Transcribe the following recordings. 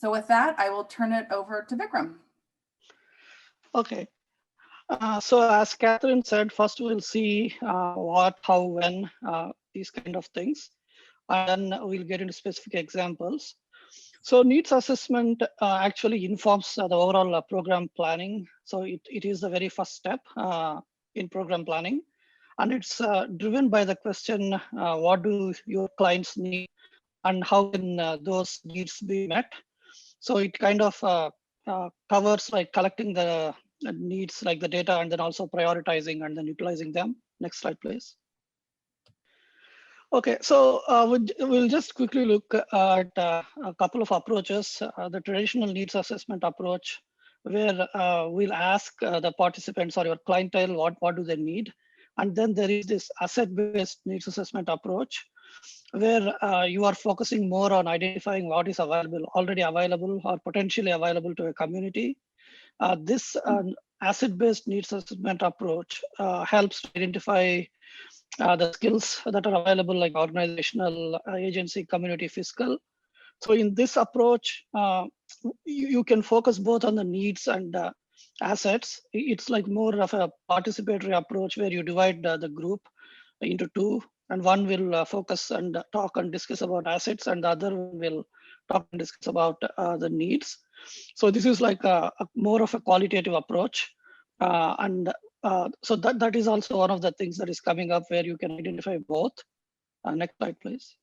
So with that, I will turn it over to Vikram. Okay. So as Catherine said, first we'll see what, how, when, these kind of things, and then we'll get into specific examples. So needs assessment actually informs the overall program planning. So it is the very first step in program planning. And it's driven by the question, what do your clients need and how can those needs be met? So it kind of covers like collecting the needs like the data and then also prioritizing and then utilizing them. Next slide, please. Okay, so we'll just quickly look at a couple of approaches. The traditional needs assessment approach, where we'll ask the participants or your clientele what do they need. And then there is this asset-based needs assessment approach, where you are focusing more on identifying what is available, already available or potentially available to a community. This asset-based needs assessment approach helps to identify the skills that are available like organizational, agency, community, fiscal. So in this approach, you can focus both on the needs and assets. It's like more of a participatory approach where you divide the group into two, and one will focus and talk and discuss about assets, and the other will talk and discuss about the needs. So this is like a more of a qualitative approach, so that is also one of the things that is coming up where you can identify both. Next slide, please.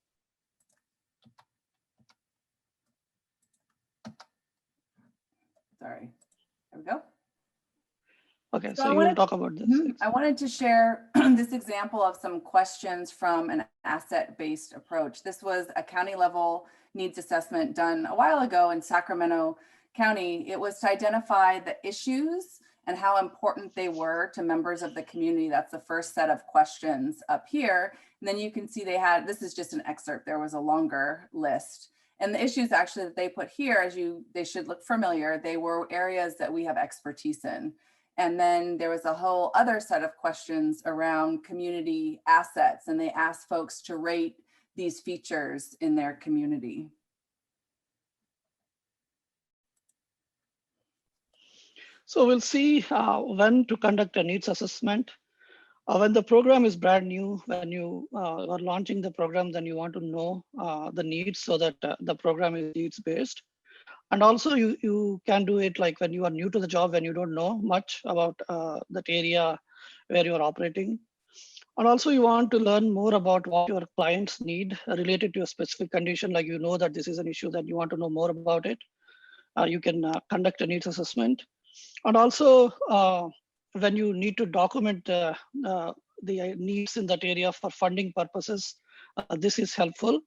Sorry, there we go. Okay, so you will talk about this. I wanted to share this example of some questions from an asset-based approach. This was a county level needs assessment done a while ago in Sacramento County. It was to identify the issues and how important they were to members of the community. That's the first set of questions up here. And then you can see they had, this is just an excerpt, there was a longer list. And the issues actually that they put here, they should look familiar, they were areas that we have expertise in. And then there was a whole other set of questions around community assets, and they asked folks to rate these features in their community. So we'll see when to conduct a needs assessment. When the program is brand new, when you are launching the program, then you want to know the needs so that the program is needs based. And also you can do it like when you are new to the job, when you don't know much about that area where you're operating. And also you want to learn more about what your clients need related to a specific condition, like you know that this is an issue that you want to know more about it. You can conduct a needs assessment. And also when you need to document the needs in that area for funding purposes, this is helpful.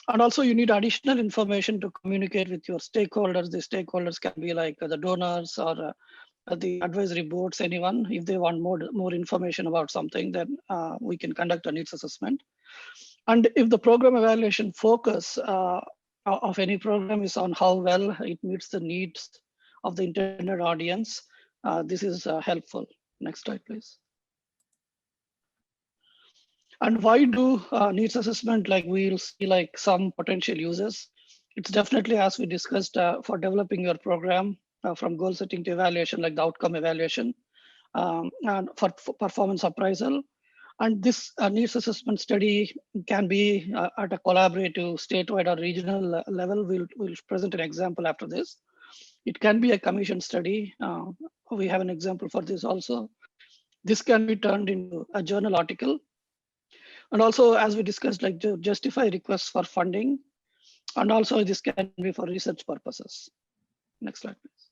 And also you need additional information to communicate with your stakeholders. The stakeholders can be like the donors or the advisory boards, anyone. If they want more information about something, then we can conduct a needs assessment. And if the program evaluation focus of any program is on how well it meets the needs of the intended audience, this is helpful. Next slide, please. And why do needs assessment? Like we'll see like some potential uses. It's definitely, as we discussed, for developing your program from goal setting to evaluation, like the outcome evaluation, and for performance appraisal. And this needs assessment study can be at a collaborative statewide or regional level. We'll present an example after this. It can be a commission study. We have an example for this also. This can be turned into a journal article. And also, as we discussed, like to justify requests for funding. And also this can be for research purposes. Next slide, please.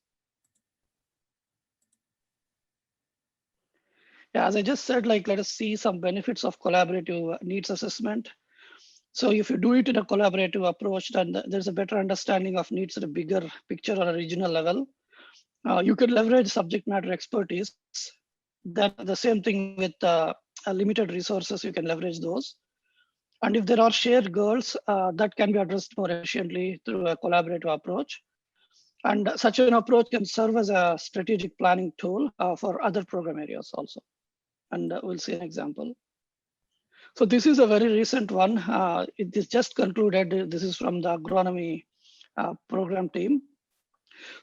Yeah, as I just said, like let us see some benefits of collaborative needs assessment. So if you do it in a collaborative approach, then there's a better understanding of needs at a bigger picture or a regional level. You can leverage subject matter expertise. That the same thing with limited resources, you can leverage those. And if there are shared goals, that can be addressed more efficiently through a collaborative approach. And such an approach can serve as a strategic planning tool for other program areas also. And we'll see an example. So this is a very recent one. It is just concluded. This is from the agronomy program team.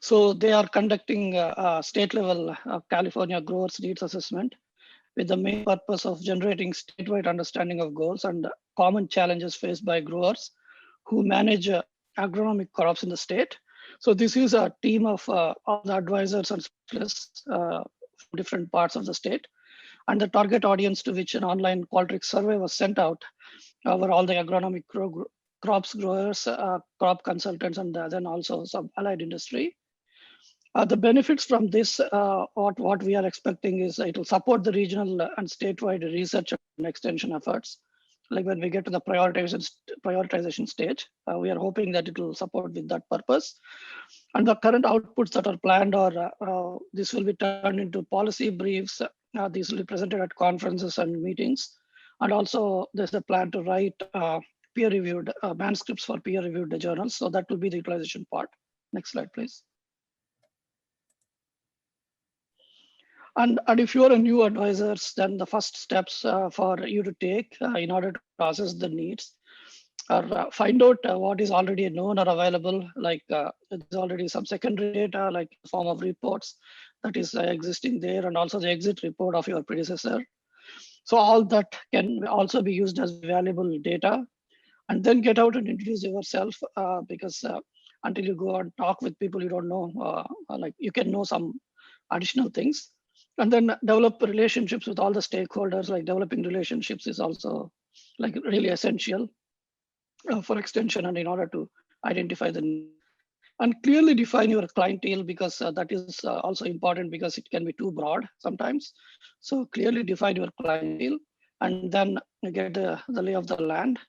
So they are conducting a state level California growers needs assessment with the main purpose of generating statewide understanding of goals and common challenges faced by growers who manage agronomic crops in the state. So this is a team of all the advisors and specialists from different parts of the state. And the target audience to which an online Qualtrics survey was sent out over all the agronomic crops growers, crop consultants, and then also some allied industry. The benefits from this, what we are expecting is it will support the regional and statewide research and extension efforts. Like when we get to the prioritization stage, we are hoping that it will support with that purpose. And the current outputs that are planned are, this will be turned into policy briefs. These will be presented at conferences and meetings. And also there's a plan to write peer-reviewed manuscripts for peer-reviewed journals. So that will be the utilization part. Next slide, please. And if you are a new advisor, then the first steps for you to take in order to process the needs are find out what is already known or available, like there's already some secondary data, like form of reports that is existing there, and also the exit report of your predecessor. So all that can also be used as valuable data. And then get out and introduce yourself because until you go and talk with people you don't know, like you can know some additional things. And then develop relationships with all the stakeholders, like developing relationships is also like really essential for extension and in order to identify the need. And clearly define your clientele because that is also important because it can be too broad sometimes. So clearly define your clientele and then get the lay of the land.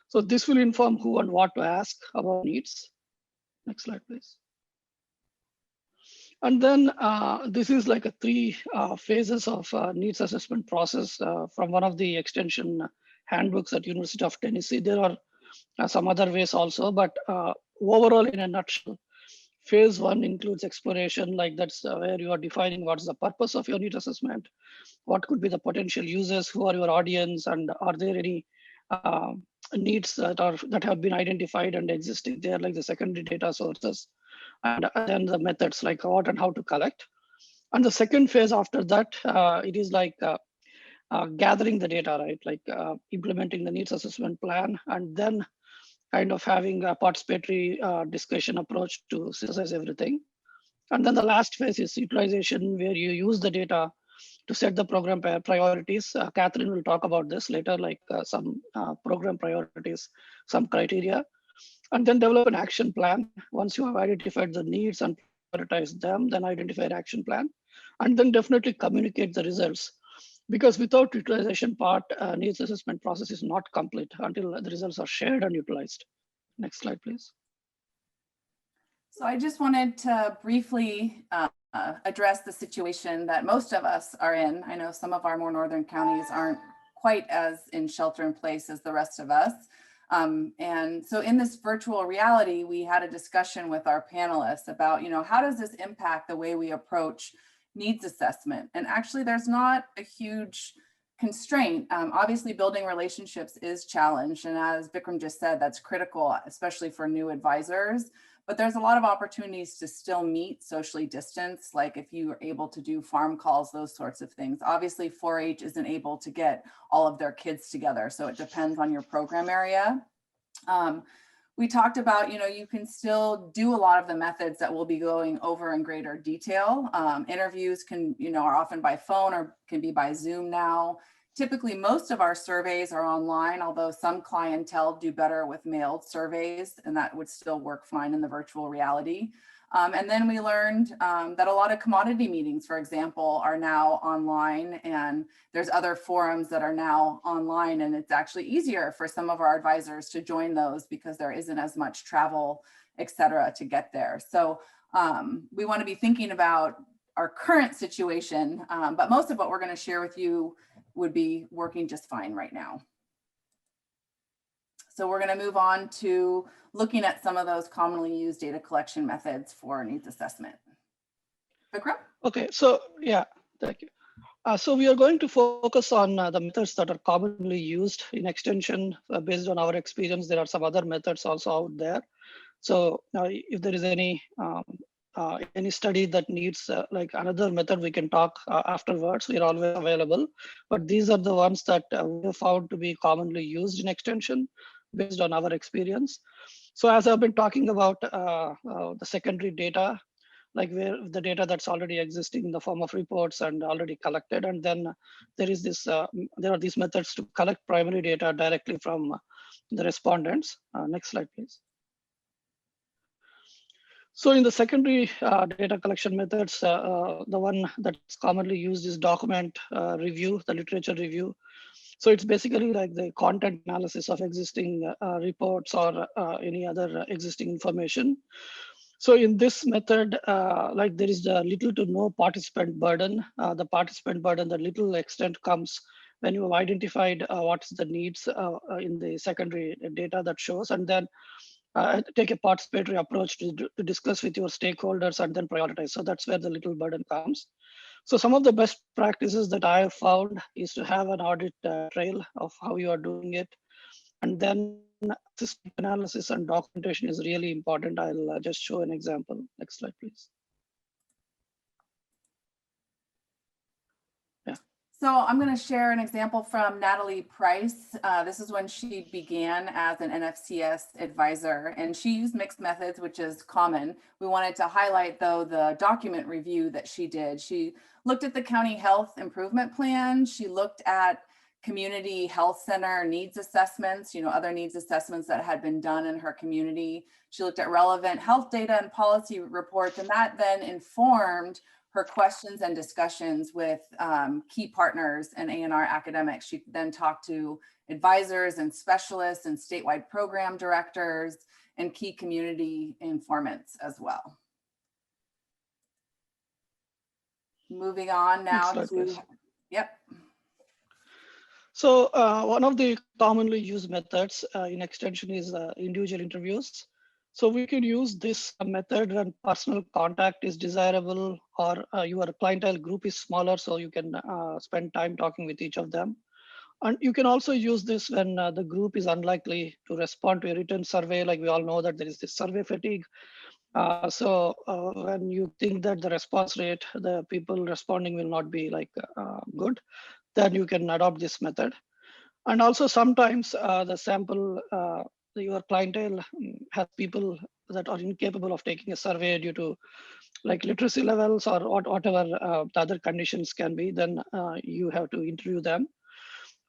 So this will inform who and what to ask about needs. Next slide, please. And then this is like a three phases of needs assessment process from one of the extension handbooks at University of Tennessee. There are some other ways also, but overall in a nutshell, phase one includes exploration, like that's where you are defining what's the purpose of your needs assessment, what could be the potential users, who are your audience, and are there any needs that have been identified and existing there, like the secondary data sources, and then the methods like what and how to collect. And the second phase after that, it is like gathering the data, right? Like implementing the needs assessment plan, and then kind of having a participatory discussion approach to synthesize everything. And then the last phase is utilization, where you use the data to set the program priorities. Catherine will talk about this later, like some program priorities, some criteria, and then develop an action plan. Once you have identified the needs and prioritize them, then identify an action plan, and then definitely communicate the results. Because without utilization part, needs assessment process is not complete until the results are shared and utilized. Next slide, please. So I just wanted to briefly address the situation that most of us are in. I know some of our more northern counties aren't quite as in shelter in place as the rest of us. And so in this virtual reality, we had a discussion with our panelists about, how does this impact the way we approach needs assessment? And actually there's not a huge constraint. Obviously building relationships is challenged. And as Vikram just said, that's critical, especially for new advisors. But there's a lot of opportunities to still meet socially distanced, like if you are able to do farm calls, those sorts of things. Obviously 4-H isn't able to get all of their kids together, so it depends on your program area. We talked about, you can still do a lot of the methods that we'll be going over in greater detail. Interviews are often by phone or can be by Zoom now. Typically, most of our surveys are online, although some clientele do better with mailed surveys, and that would still work fine in the virtual reality. And then we learned that a lot of commodity meetings, for example, are now online, and there's other forums that are now online, and it's actually easier for some of our advisors to join those because there isn't as much travel, et cetera, to get there. So we want to be thinking about our current situation, but most of what we're going to share with you would be working just fine right now. So we're going to move on to looking at some of those commonly used data collection methods for needs assessment. Vikram? Okay, so yeah, thank you. So we are going to focus on the methods that are commonly used in extension. Based on our experience, there are some other methods also out there. So if there is any study that needs like another method, we can talk afterwards. We are always available. But these are the ones that we have found to be commonly used in extension based on our experience. So as I've been talking about the secondary data, like where the data that's already existing in the form of reports and already collected, and then there are these methods to collect primary data directly from the respondents. Next slide, please. So in the secondary data collection methods, the one that's commonly used is document review, the literature review. So it's basically like the content analysis of existing reports or any other existing information. So in this method, like there is a little to no participant burden. The participant burden, the little extent comes when you have identified what's the needs in the secondary data that shows, and then take a participatory approach to discuss with your stakeholders and then prioritize. So that's where the little burden comes. So some of the best practices that I have found is to have an audit trail of how you are doing it. And then system analysis and documentation is really important. I'll just show an example. Next slide, please. Yeah. So I'm going to share an example from Natalie Price. This is when she began as an NFCS advisor, and she used mixed methods, which is common. We wanted to highlight, though, the document review that she did. She looked at the county health improvement plan. She looked at community health center needs assessments, other needs assessments that had been done in her community. She looked at relevant health data and policy reports, and that then informed her questions and discussions with key partners and A&R academics. She then talked to advisors and specialists and statewide program directors and key community informants as well. Moving on now to, yep. So one of the commonly used methods in extension is individual interviews. So we can use this method when personal contact is desirable or your clientele group is smaller, so you can spend time talking with each of them. And you can also use this when the group is unlikely to respond to a written survey. Like we all know that there is this survey fatigue. So when you think that the response rate, the people responding will not be like good, then you can adopt this method. And also sometimes the sample, your clientele has people that are incapable of taking a survey due to like literacy levels or whatever the other conditions can be, then you have to interview them.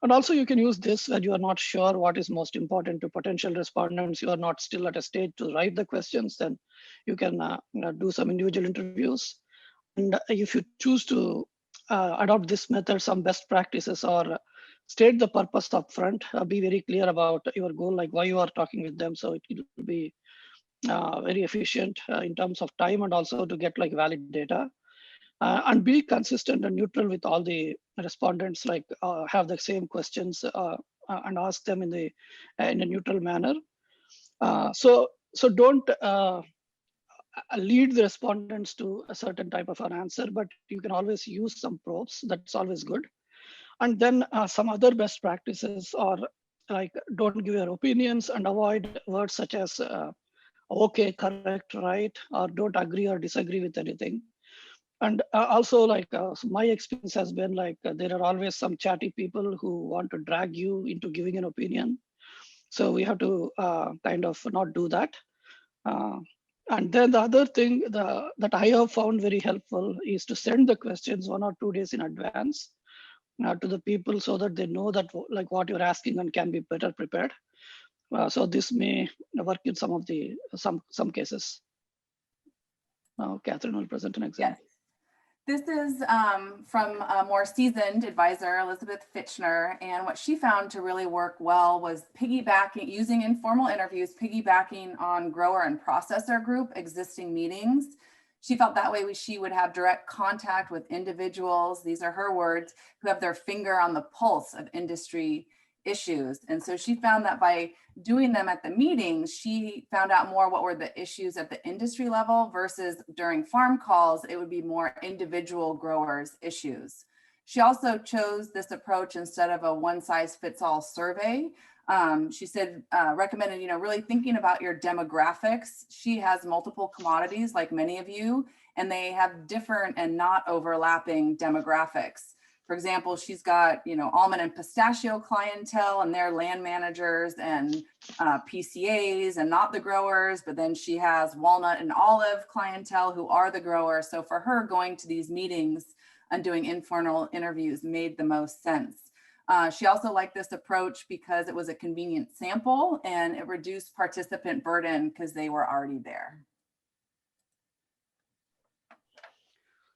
And also you can use this when you are not sure what is most important to potential respondents, you are not still at a stage to write the questions, then you can do some individual interviews. And if you choose to adopt this method, some best practices are state the purpose up front, be very clear about your goal, like why you are talking with them. So it will be very efficient in terms of time and also to get like valid data. And be consistent and neutral with all the respondents, like have the same questions and ask them in a neutral manner. So don't lead the respondents to a certain type of an answer, but you can always use some probes. That's always good. And then some other best practices are like don't give your opinions and avoid words such as okay, correct, right, or don't agree or disagree with anything. And also like my experience has been like there are always some chatty people who want to drag you into giving an opinion. So we have to kind of not do that. And then the other thing that I have found very helpful is to send the questions 1 or 2 days in advance to the people so that they know that like what you're asking and can be better prepared. So this may work in some cases. Now Catherine will present an example. Yes. This is from a more seasoned advisor, Elizabeth Fitchner, and what she found to really work well was piggybacking, using informal interviews, piggybacking on grower and processor group existing meetings. She felt that way she would have direct contact with individuals, these are her words, who have their finger on the pulse of industry issues. And so she found that by doing them at the meetings, she found out more what were the issues at the industry level versus during farm calls, it would be more individual growers' issues. She also chose this approach instead of a one-size-fits-all survey She said, recommended, really thinking about your demographics. She has multiple commodities like many of you, and they have different and not overlapping demographics. For example, she's got, almond and pistachio clientele and their land managers and PCAs and not the growers, but then she has walnut and olive clientele who are the growers. So for her, going to these meetings and doing informal interviews made the most sense. She also liked this approach because it was a convenient sample and it reduced participant burden because they were already there.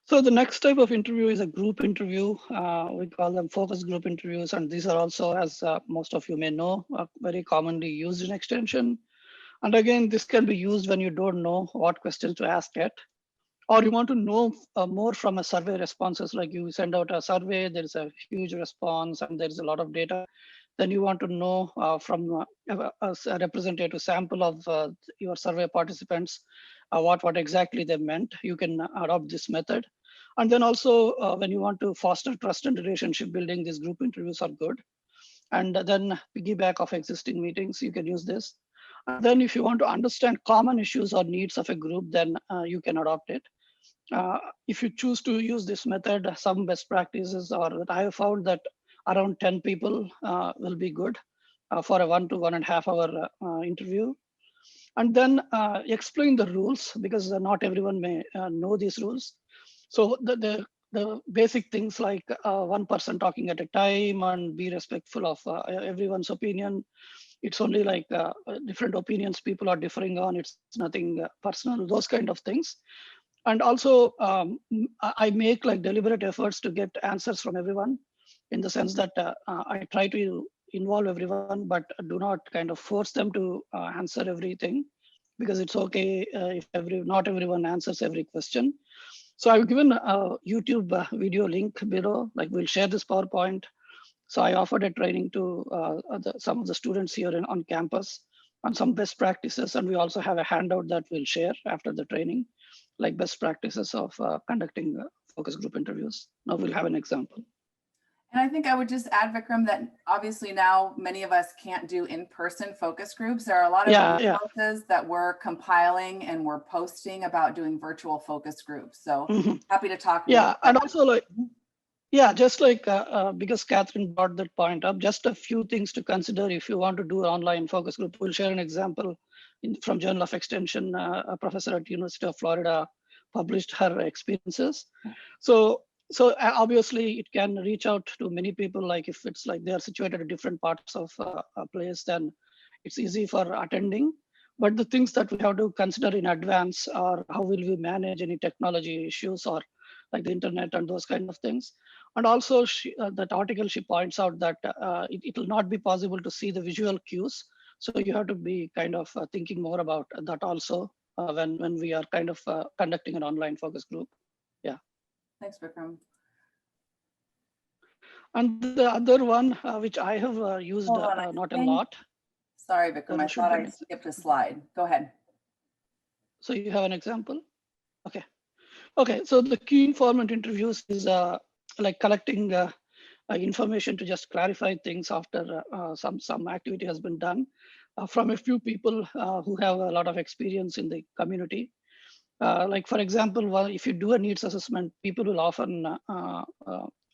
So the next type of interview is a group interview. We call them focus group interviews. And these are also, as most of you may know, very commonly used in extension. And again, this can be used when you don't know what questions to ask yet, or you want to know more from a survey responses, like you send out a survey, there's a huge response and there's a lot of data. Then you want to know from a representative sample of your survey participants, what exactly they meant. You can adopt this method. And then also when you want to foster trust and relationship building, these group interviews are good. And then piggyback of existing meetings, you can use this. And then if you want to understand common issues or needs of a group, then you can adopt it. If you choose to use this method, some best practices are that I have found that around 10 people will be good for a 1 to 1.5 hour interview. And then explain the rules, because not everyone may know these rules. So the basic things like one person talking at a time and be respectful of everyone's opinion. It's only like different opinions people are differing on. It's nothing personal, those kind of things. And also I make like deliberate efforts to get answers from everyone, in the sense that I try to involve everyone, but do not kind of force them to answer everything, because it's okay if not everyone answers every question. So I've given a YouTube video link below, like we'll share this PowerPoint. So I offered a training to some of the students here on campus on some best practices. And we also have a handout that we'll share after the training, like best practices of conducting focus group interviews. Now we'll have an example. And I think I would just add, Vikram, that obviously now many of us can't do in-person focus groups. There are a lot of resources that we're compiling and we're posting about doing virtual focus groups. So happy to talk. Yeah, and also like, yeah, just like because Catherine brought that point up, just a few things to consider if you want to do online focus group. We'll share an example from Journal of Extension. A professor at University of Florida published her experiences. So obviously it can reach out to many people. Like if it's like they are situated at different parts of a place, then it's easy for attending. But the things that we have to consider in advance are how will we manage any technology issues or like the internet and those kind of things. And also that article, she points out that it will not be possible to see the visual cues. So you have to be kind of thinking more about that also when we are kind of conducting an online focus group. Yeah. Thanks, Vikram. And the other one, which I have used not a lot. Sorry, Vikram, I thought I skipped a slide. Go ahead. So you have an example? Okay. Okay, so the key informant interviews is like collecting information to just clarify things after some activity has been done from a few people who have a lot of experience in the community. Like for example, well, if you do a needs assessment, people will often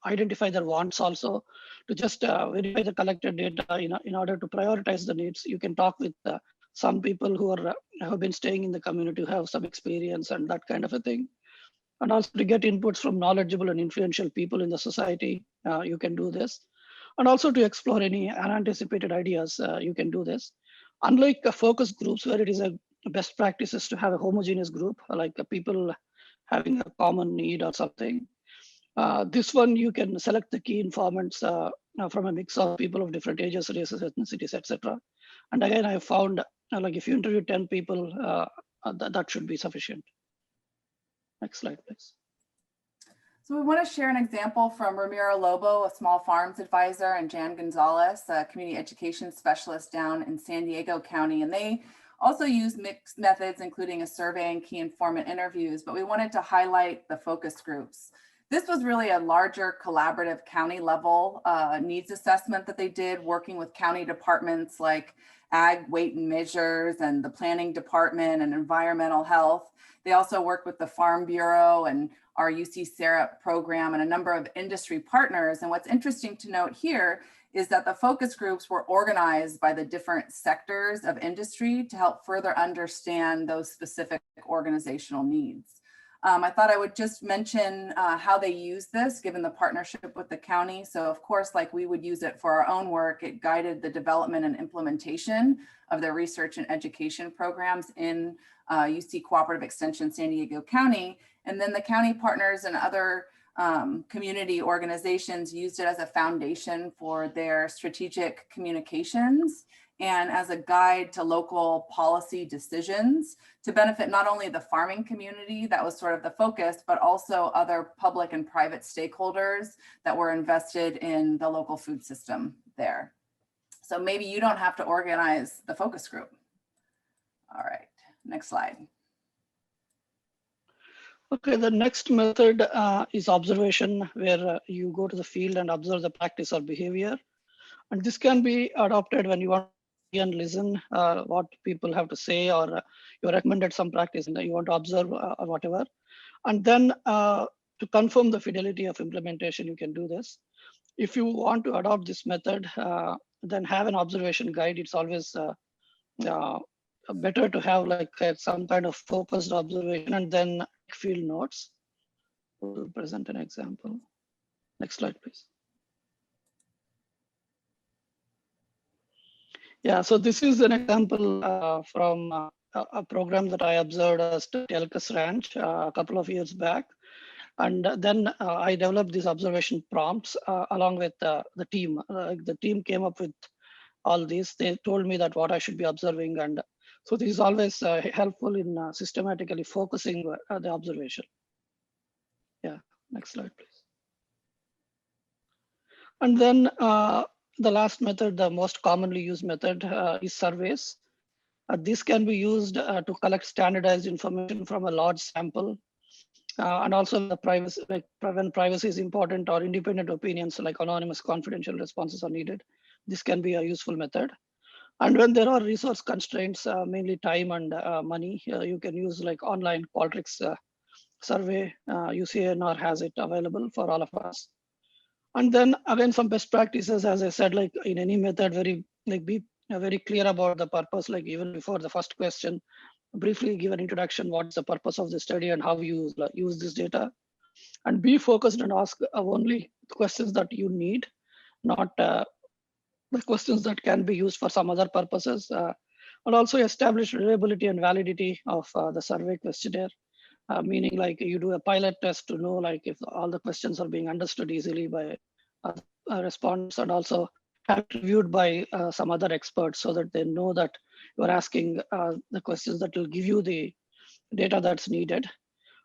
identify their wants also to just verify the collected data in order to prioritize the needs. You can talk with some people who have been staying in the community, who have some experience and that kind of a thing. And also to get inputs from knowledgeable and influential people in the society, you can do this. And also to explore any unanticipated ideas, you can do this. Unlike focus groups where it is a best practices to have a homogeneous group, like people having a common need or something. This one, you can select the key informants from a mix of people of different ages, races, ethnicities, etc. And again, I found like if you interview 10 people, that should be sufficient. Next slide, please. So we want to share an example from Ramiro Lobo, a small farms advisor, and Jan Gonzalez, a community education specialist down in San Diego County. And they also use mixed methods, including a survey and key informant interviews, but we wanted to highlight the focus groups. This was really a larger collaborative county level needs assessment that they did, working with county departments like Ag, Weight and Measures and the Planning Department and Environmental Health. They also worked with the Farm Bureau and our UCCE program and a number of industry partners. And what's interesting to note here is that the focus groups were organized by the different sectors of industry to help further understand those specific organizational needs. I thought I would just mention how they use this, given the partnership with the county. So of course, like we would use it for our own work, it guided the development and implementation of their research and education programs in UC Cooperative Extension San Diego County. And then the county partners and other community organizations used it as a foundation for their strategic communications and as a guide to local policy decisions to benefit not only the farming community, that was sort of the focus, but also other public and private stakeholders that were invested in the local food system there. So maybe you don't have to organize the focus group. All right, next slide. Okay, the next method is observation, where you go to the field and observe the practice or behavior. And this can be adopted when you want and listen what people have to say, or you recommended some practice and you want to observe or whatever. And then to confirm the fidelity of implementation, you can do this. If you want to adopt this method, then have an observation guide. It's always better to have like some kind of focused observation and then field notes. We'll present an example. Next slide, please. Yeah, so this is an example from a program that I observed at Elkus Ranch a couple of years back. And then I developed these observation prompts along with the team. The team came up with all these. They told me that what I should be observing. And so this is always helpful in systematically focusing the observation. Yeah, next slide, please. And then the last method, the most commonly used method is surveys. This can be used to collect standardized information from a large sample. And also the privacy, like when privacy is important or independent opinions like anonymous confidential responses are needed. This can be a useful method. And when there are resource constraints, mainly time and money, you can use like online Qualtrics survey. UCNR has it available for all of us. And then again, some best practices, as I said, like in any method, be very clear about the purpose, like even before the first question, briefly give an introduction, what's the purpose of the study and how you use this data. And be focused and ask only questions that you need, not the questions that can be used for some other purposes. And also establish reliability and validity of the survey questionnaire. Meaning like you do a pilot test to know like if all the questions are being understood easily by respondents, and also have it reviewed by some other experts so that they know that you're asking the questions that will give you the data that's needed.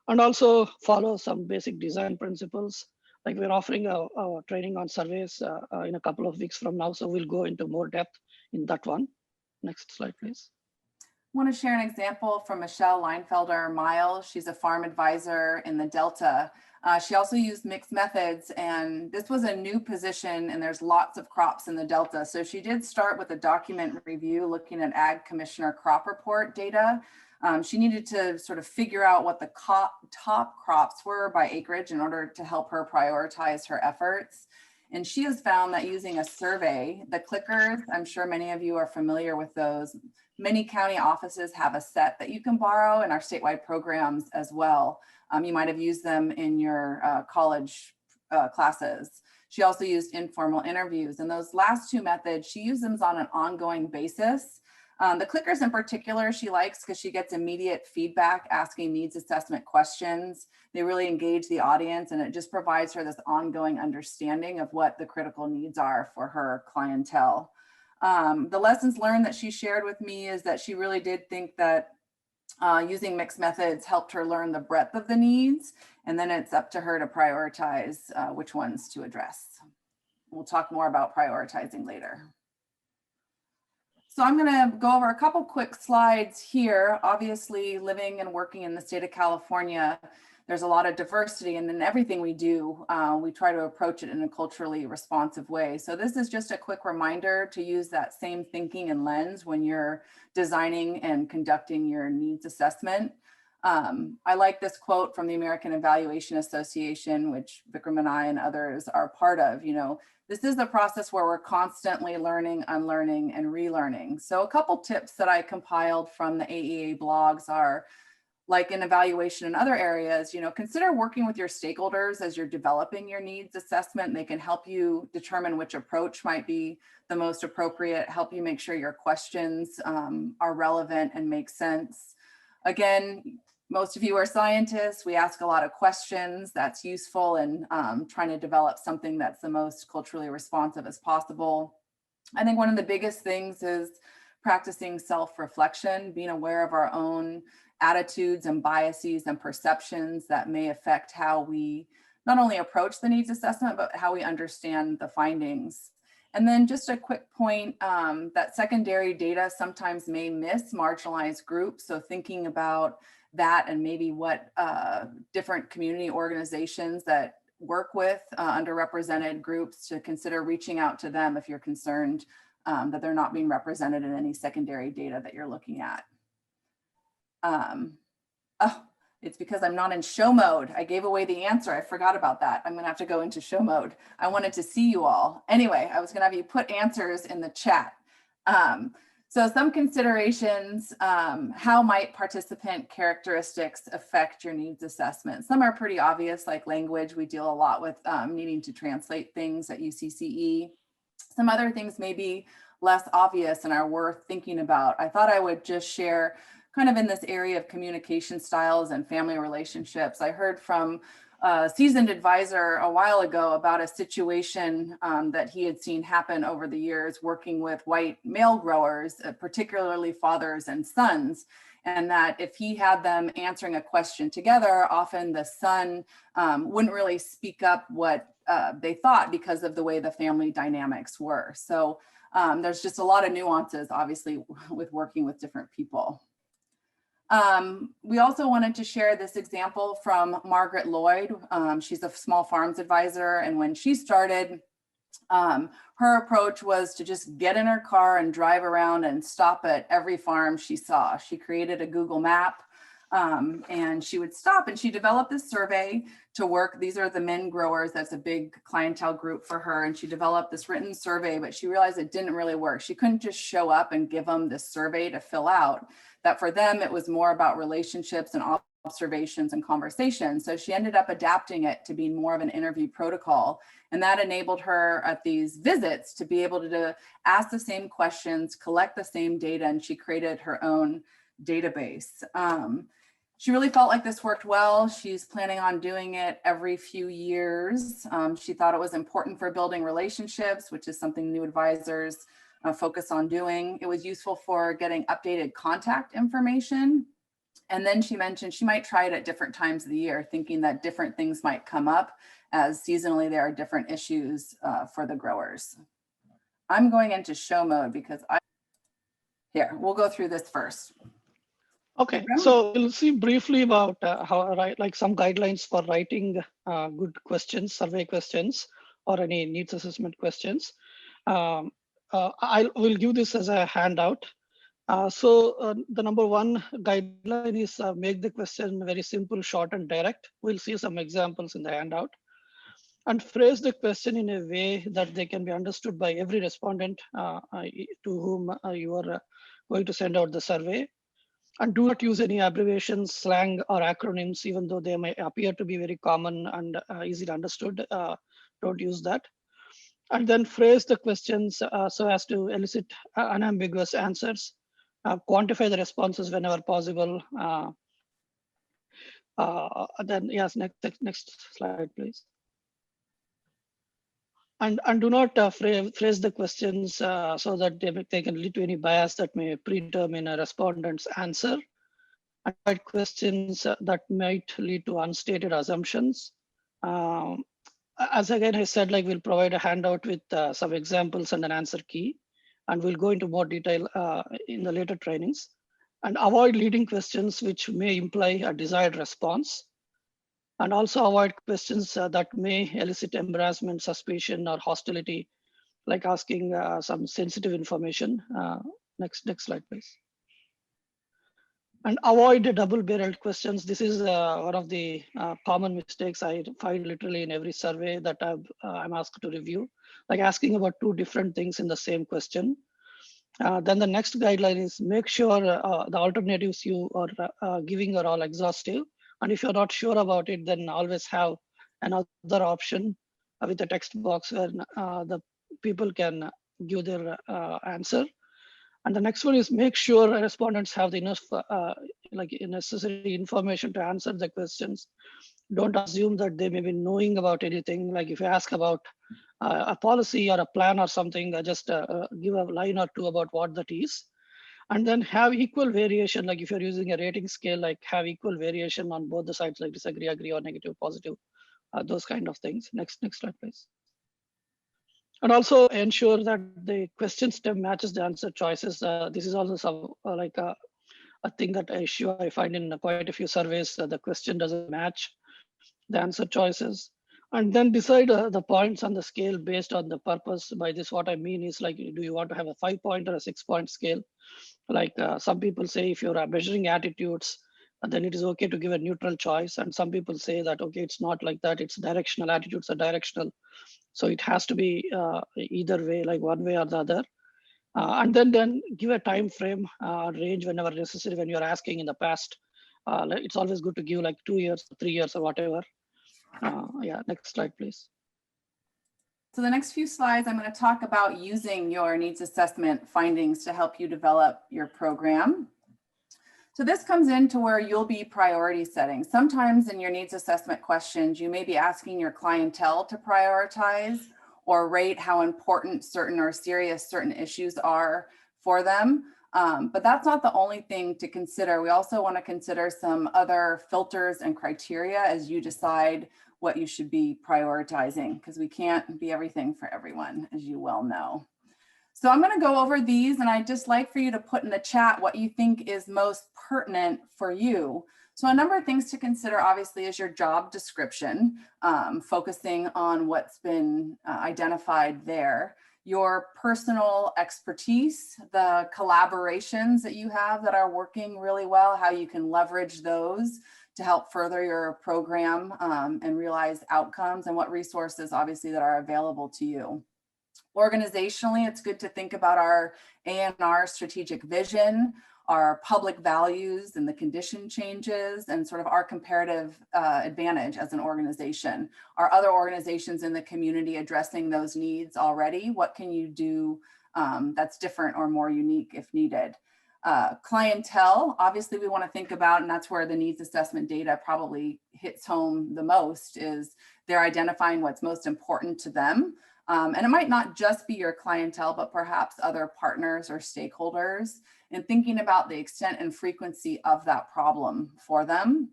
And also follow some basic design principles. Like we're offering a training on surveys in a couple of weeks from now. So we'll go into more depth in that one. Next slide, please. I want to share an example from Michelle Leinfelder-Miles. She's a farm advisor in the Delta. She also used mixed methods, and this was a new position, and there's lots of crops in the Delta. So she did start with a document review looking at Ag Commissioner crop report data. She needed to sort of figure out what the top crops were by acreage in order to help her prioritize her efforts. And she has found that using a survey, the clickers, I'm sure many of you are familiar with those. Many county offices have a set that you can borrow in our statewide programs as well. You might have used them in your college classes. She also used informal interviews, and those last two methods, she used them on an ongoing basis. The clickers in particular, she likes because she gets immediate feedback asking needs assessment questions. They really engage the audience, and it just provides her this ongoing understanding of what the critical needs are for her clientele. The lessons learned that she shared with me is that she really did think that using mixed methods helped her learn the breadth of the needs, and then it's up to her to prioritize which ones to address. We'll talk more about prioritizing later. So I'm going to go over a couple quick slides here. Obviously, living and working in the state of California, there's a lot of diversity, and in everything we do, we try to approach it in a culturally responsive way. So this is just a quick reminder to use that same thinking and lens when you're designing and conducting your needs assessment. I like this quote from the American Evaluation Association, which Vikram and I and others are part of. This is the process where we're constantly learning, unlearning, and relearning. So a couple tips that I compiled from the AEA blogs are, like in evaluation in other areas, consider working with your stakeholders as you're developing your needs assessment. They can help you determine which approach might be the most appropriate, help you make sure your questions are relevant and make sense. Again, most of you are scientists. We ask a lot of questions. That's useful in trying to develop something that's the most culturally responsive as possible. I think one of the biggest things is practicing self-reflection, being aware of our own attitudes and biases and perceptions that may affect how we not only approach the needs assessment, but how we understand the findings. And then just a quick point, that secondary data sometimes may miss marginalized groups. So thinking about that and maybe what different community organizations that work with underrepresented groups, to consider reaching out to them if you're concerned that they're not being represented in any secondary data that you're looking at. Oh, it's because I'm not in show mode. I gave away the answer. I forgot about that. I'm gonna have to go into show mode. I wanted to see you all. Anyway, I was gonna have you put answers in the chat. So some considerations, how might participant characteristics affect your needs assessment? Some are pretty obvious, like language. We deal a lot with needing to translate things at UCCE. Some other things may be less obvious and are worth thinking about. I thought I would just share kind of in this area of communication styles and family relationships. I heard from a seasoned advisor a while ago about a situation that he had seen happen over the years working with white male growers, particularly fathers and sons, and that if he had them answering a question together, often the son wouldn't really speak up what they thought because of the way the family dynamics were. So there's just a lot of nuances, obviously, with working with different people. We also wanted to share this example from Margaret Lloyd. She's a small farms advisor, and when she started, her approach was to just get in her car and drive around and stop at every farm she saw. She created a Google map, and she would stop, and she developed this survey to work. These are the men growers. That's a big clientele group for her. And she developed this written survey, but she realized it didn't really work. She couldn't just show up and give them this survey to fill out. That for them, it was more about relationships and observations and conversations. So she ended up adapting it to be more of an interview protocol. And that enabled her at these visits to be able to ask the same questions, collect the same data, and she created her own database. She really felt like this worked well. She's planning on doing it every few years. She thought it was important for building relationships, which is something new advisors focus on doing. It was useful for getting updated contact information. And then she mentioned she might try it at different times of the year, thinking that different things might come up as seasonally there are different issues for the growers. I'm going into show mode because here, we'll go through this first. Okay, so we'll see briefly about like some guidelines for writing good questions, survey questions, or any needs assessment questions. I will give this as a handout. The number one guideline is make the question very simple, short, and direct. We'll see some examples in the handout. And phrase the question in a way that they can be understood by every respondent to whom you are going to send out the survey. And do not use any abbreviations, slang, or acronyms, even though they may appear to be very common and easily understood. Don't use that. And then phrase the questions so as to elicit unambiguous answers. Quantify the responses whenever possible. Then yes, next slide, please. And do not phrase the questions so that they can lead to any bias that may predetermine a respondent's answer. And avoid questions that might lead to unstated assumptions. As again I said, like we'll provide a handout with some examples and an answer key, and we'll go into more detail in the later trainings. And avoid leading questions which may imply a desired response. and also avoid questions that may elicit embarrassment, suspicion, or hostility, like asking some sensitive information. Next slide, please. And avoid double-barreled questions. This is one of the common mistakes I find literally in every survey that I'm asked to review, like asking about two different things in the same question. Then the next guideline is make sure the alternatives you are giving are all exhaustive. And if you're not sure about it, then always have another option with a text box where the people can give their answer. And the next one is make sure respondents have the enough like necessary information to answer the questions. Don't assume that they may be knowing about anything. Like if you ask about a policy or a plan or something, just give a line or two about what that is. And then have equal variation. Like if you're using a rating scale, like have equal variation on both the sides, like disagree, agree, or negative, positive, those kind of things. Next slide, please. And also ensure that the question stem matches the answer choices. This is also some like a thing that issue I find in quite a few surveys. The question doesn't match the answer choices. And then decide the points on the scale based on the purpose. By this, what I mean is like, do you want to have a 5-point or a 6-point scale? Like some people say, if you're measuring attitudes, then it is okay to give a neutral choice. And some people say that, okay, it's not like that. It's directional. Attitudes are directional. So it has to be either way, like one way or the other. And then give a time frame range whenever necessary. When you're asking in the past, it's always good to give like 2 years, 3 years, or whatever. Yeah, next slide, please. So the next few slides, I'm going to talk about using your needs assessment findings to help you develop your program. So this comes into where you'll be priority setting. Sometimes in your needs assessment questions, you may be asking your clientele to prioritize or rate how important certain or serious certain issues are for them. But that's not the only thing to consider. We also want to consider some other filters and criteria as you decide what you should be prioritizing, because we can't be everything for everyone, as you well know. So I'm going to go over these, and I'd just like for you to put in the chat what you think is most pertinent for you. So a number of things to consider, obviously, is your job description, focusing on what's been identified there, your personal expertise, the collaborations that you have that are working really well, how you can leverage those to help further your program and realize outcomes, and what resources, obviously, that are available to you. Organizationally, it's good to think about our A&R strategic vision, our public values and the condition changes, and sort of our comparative advantage as an organization. Are other organizations in the community addressing those needs already? What can you do that's different or more unique if needed? Clientele, obviously we want to think about, and that's where the needs assessment data probably hits home the most, is they're identifying what's most important to them. And it might not just be your clientele, but perhaps other partners or stakeholders, and thinking about the extent and frequency of that problem for them.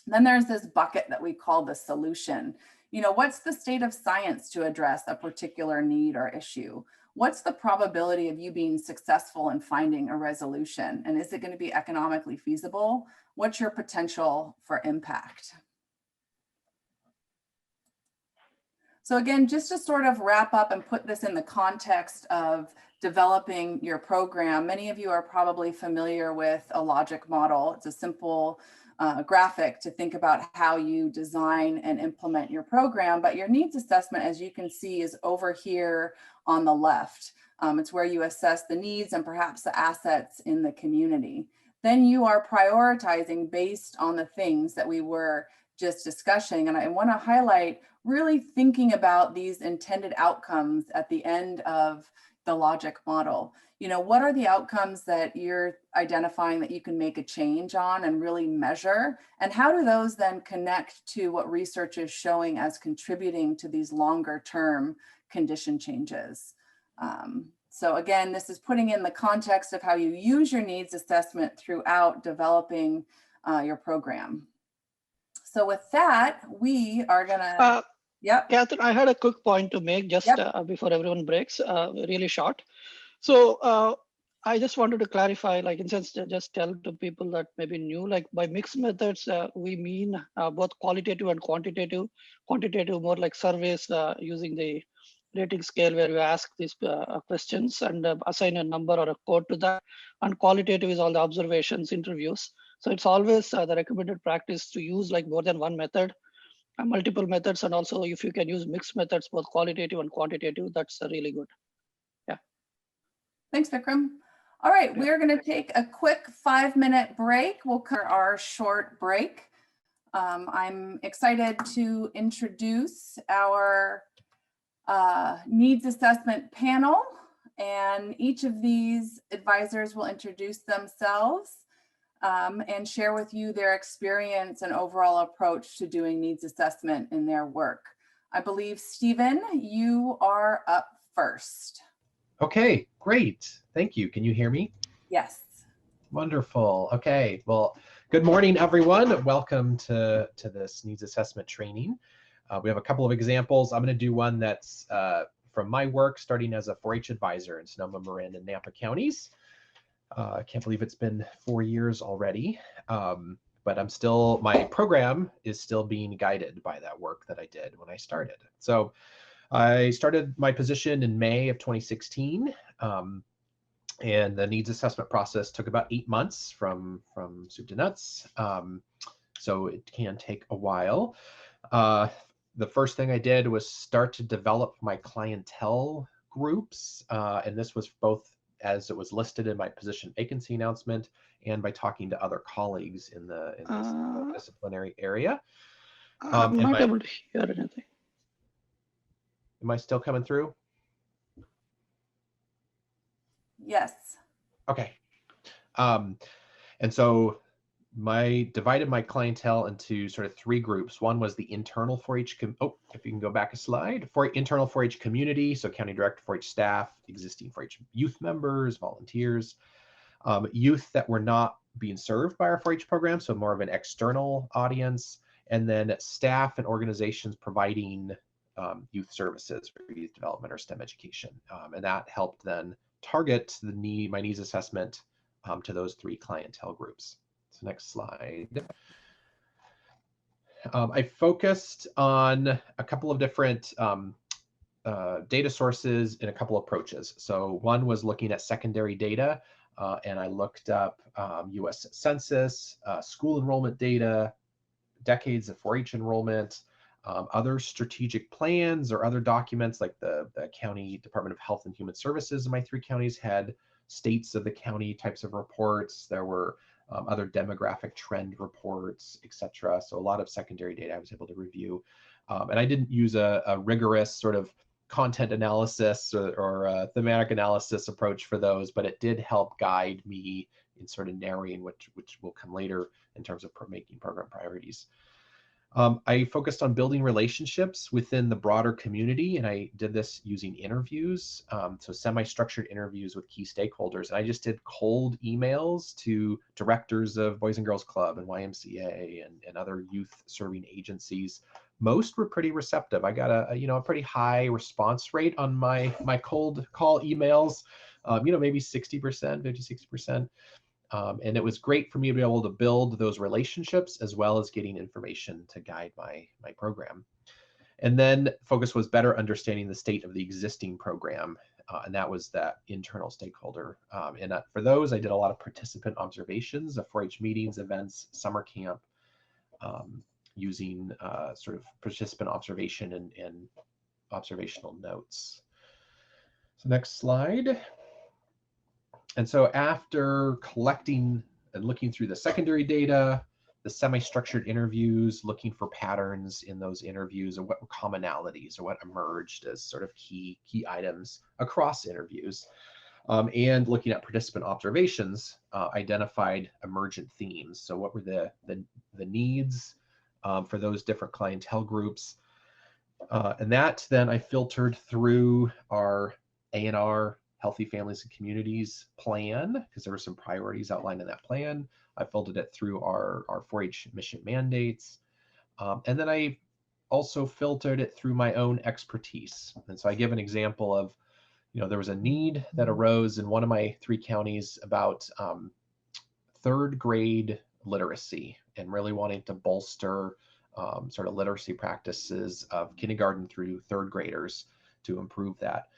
Then there's this bucket that we call the solution. You know, what's the state of science to address a particular need or issue? What's the probability of you being successful in finding a resolution? And is it going to be economically feasible? What's your potential for impact? So again, just to sort of wrap up and put this in the context of developing your program, many of you are probably familiar with a logic model. It's a simple graphic to think about how you design and implement your program, but your needs assessment, as you can see, is over here on the left. It's where you assess the needs and perhaps the assets in the community. Then you are prioritizing based on the things that we were just discussing. And I want to highlight really thinking about these intended outcomes at the end of the logic model. You know, what are the outcomes that you're identifying that you can make a change on and really measure? And how do those then connect to what research is showing as contributing to these longer term condition changes? So again, this is putting in the context of how you use your needs assessment throughout developing your program. So with that, we are gonna, yep. Catherine, I had a quick point to make just before everyone breaks, really short. So I just wanted to clarify, like, in sense, to just tell to people that maybe new, like by mixed methods, we mean both qualitative and quantitative. Quantitative more like surveys using the rating scale where we ask these questions and assign a number or a code to that. And qualitative is all the observations, interviews. So it's always the recommended practice to use like more than one method, multiple methods. And also if you can use mixed methods, both qualitative and quantitative, that's really good. Yeah. Thanks, Vikram. All right, Yeah. we're going to take a quick 5-minute break. We'll cover our short break. I'm excited to introduce our needs assessment panel, and each of these advisors will introduce themselves and share with you their experience and overall approach to doing needs assessment in their work. I believe, Stephen, you are up first. Okay, great. Thank you. Can you hear me? Yes. Wonderful. Okay. Well, good morning, everyone. Welcome to this needs assessment training. We have a couple of examples. I'm going to do one that's from my work starting as a 4-H advisor in Sonoma, Marin, and Napa counties. I can't believe it's been 4 years already, but my program is still being guided by that work that I did when I started. So I started my position in May of 2016, and the needs assessment process took about 8 months from soup to nuts. So it can take a while. The first thing I did was start to develop my clientele groups, and this was both as it was listed in my position vacancy announcement and by talking to other colleagues in this disciplinary area. I'm not able to hear anything. Am I still coming through? Yes. Okay. And so divided my clientele into sort of 3 groups. One was the internal 4-H, if you can go back a slide, internal 4-H community, so county director, 4-H staff, existing 4-H youth members, volunteers, youth that were not being served by our 4-H program, so more of an external audience, and then staff and organizations providing youth services for youth development or STEM education. And that helped then target my needs assessment to those 3 clientele groups. So next slide. I focused on a couple of different data sources in a couple approaches. So one was looking at secondary data, and I looked up US Census, school enrollment data, decades of 4-H enrollment, other strategic plans or other documents like the County Department of Health and Human Services in my 3 counties had states of the county types of reports. There were other demographic trend reports, etc. So a lot of secondary data I was able to review. And I didn't use a rigorous sort of content analysis or thematic analysis approach for those, but it did help guide me in sort of narrowing, which will come later in terms of making program priorities. I focused on building relationships within the broader community, and I did this using interviews, so semi-structured interviews with key stakeholders. And I just did cold emails to directors of Boys and Girls Club and YMCA and other youth serving agencies. Most were pretty receptive. I got a pretty high response rate on my cold call emails, maybe 60%, 50-60%. And it was great for me to be able to build those relationships as well as getting information to guide my program. And then focus was better understanding the state of the existing program, and that was that internal stakeholder. And for those, I did a lot of participant observations of 4-H meetings, events, summer camp, using sort of participant observation and observational notes. So next slide. And so after collecting and looking through the secondary data, the semi-structured interviews, looking for patterns in those interviews and what were commonalities or what emerged as sort of key items across interviews, and looking at participant observations, identified emergent themes. So what were the needs for those different clientele groups? And that then I filtered through our A&R Healthy Families and Communities plan, because there were some priorities outlined in that plan. I filtered it through our 4-H mission mandates. And then I also filtered it through my own expertise. And so I give an example of, there was a need that arose in one of my 3 counties about 3rd grade literacy and really wanting to bolster sort of literacy practices of kindergarten through 3rd graders to improve that.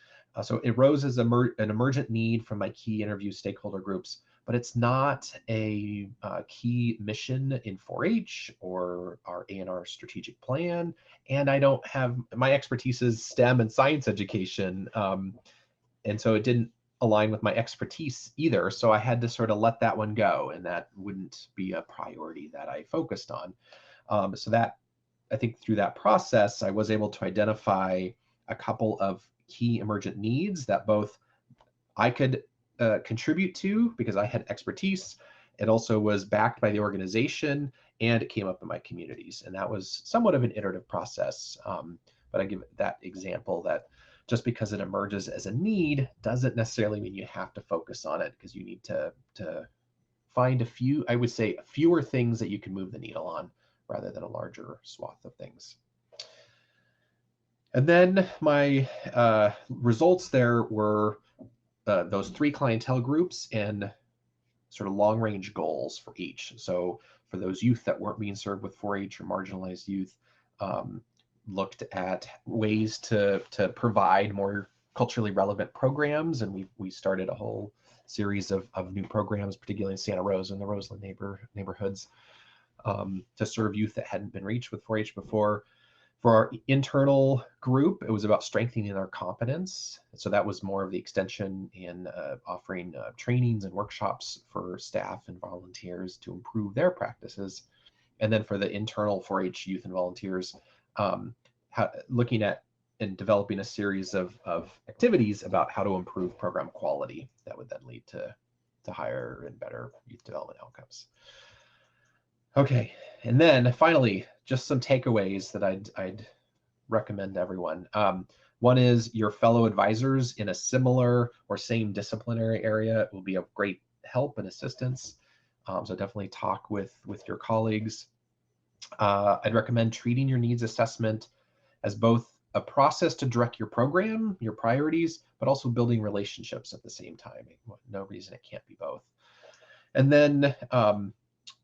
So it rose as an emergent need from my key interview stakeholder groups, but it's not a key mission in 4-H or our A&R strategic plan. And I don't have, my expertise is STEM and science education. And so it didn't align with my expertise either. So I had to sort of let that one go, and that wouldn't be a priority that I focused on. So that, I think through that process, I was able to identify a couple of key emergent needs that both I could contribute to because I had expertise. It also was backed by the organization, and it came up in my communities. And that was somewhat of an iterative process. But I give that example that just because it emerges as a need doesn't necessarily mean you have to focus on it, because you need to find a few, I would say, fewer things that you can move the needle on rather than a larger swath of things. And then my results there were those 3 clientele groups and sort of long range goals for each. So for those youth that weren't being served with 4-H or marginalized youth, looked at ways to provide more culturally relevant programs. And we started a whole series of new programs, particularly in Santa Rosa and the Roseland neighborhoods, to serve youth that hadn't been reached with 4-H before. For our internal group, it was about strengthening our competence. So that was more of the extension in offering trainings and workshops for staff and volunteers to improve their practices. And then for the internal 4-H youth and volunteers, looking at and developing a series of activities about how to improve program quality that would then lead to higher and better youth development outcomes. Okay, and then finally, just some takeaways that I'd recommend to everyone. One is your fellow advisors in a similar or same disciplinary area will be of great help and assistance. So definitely talk with your colleagues. I'd recommend treating your needs assessment as both a process to direct your program, your priorities, but also building relationships at the same time. No reason it can't be both. And then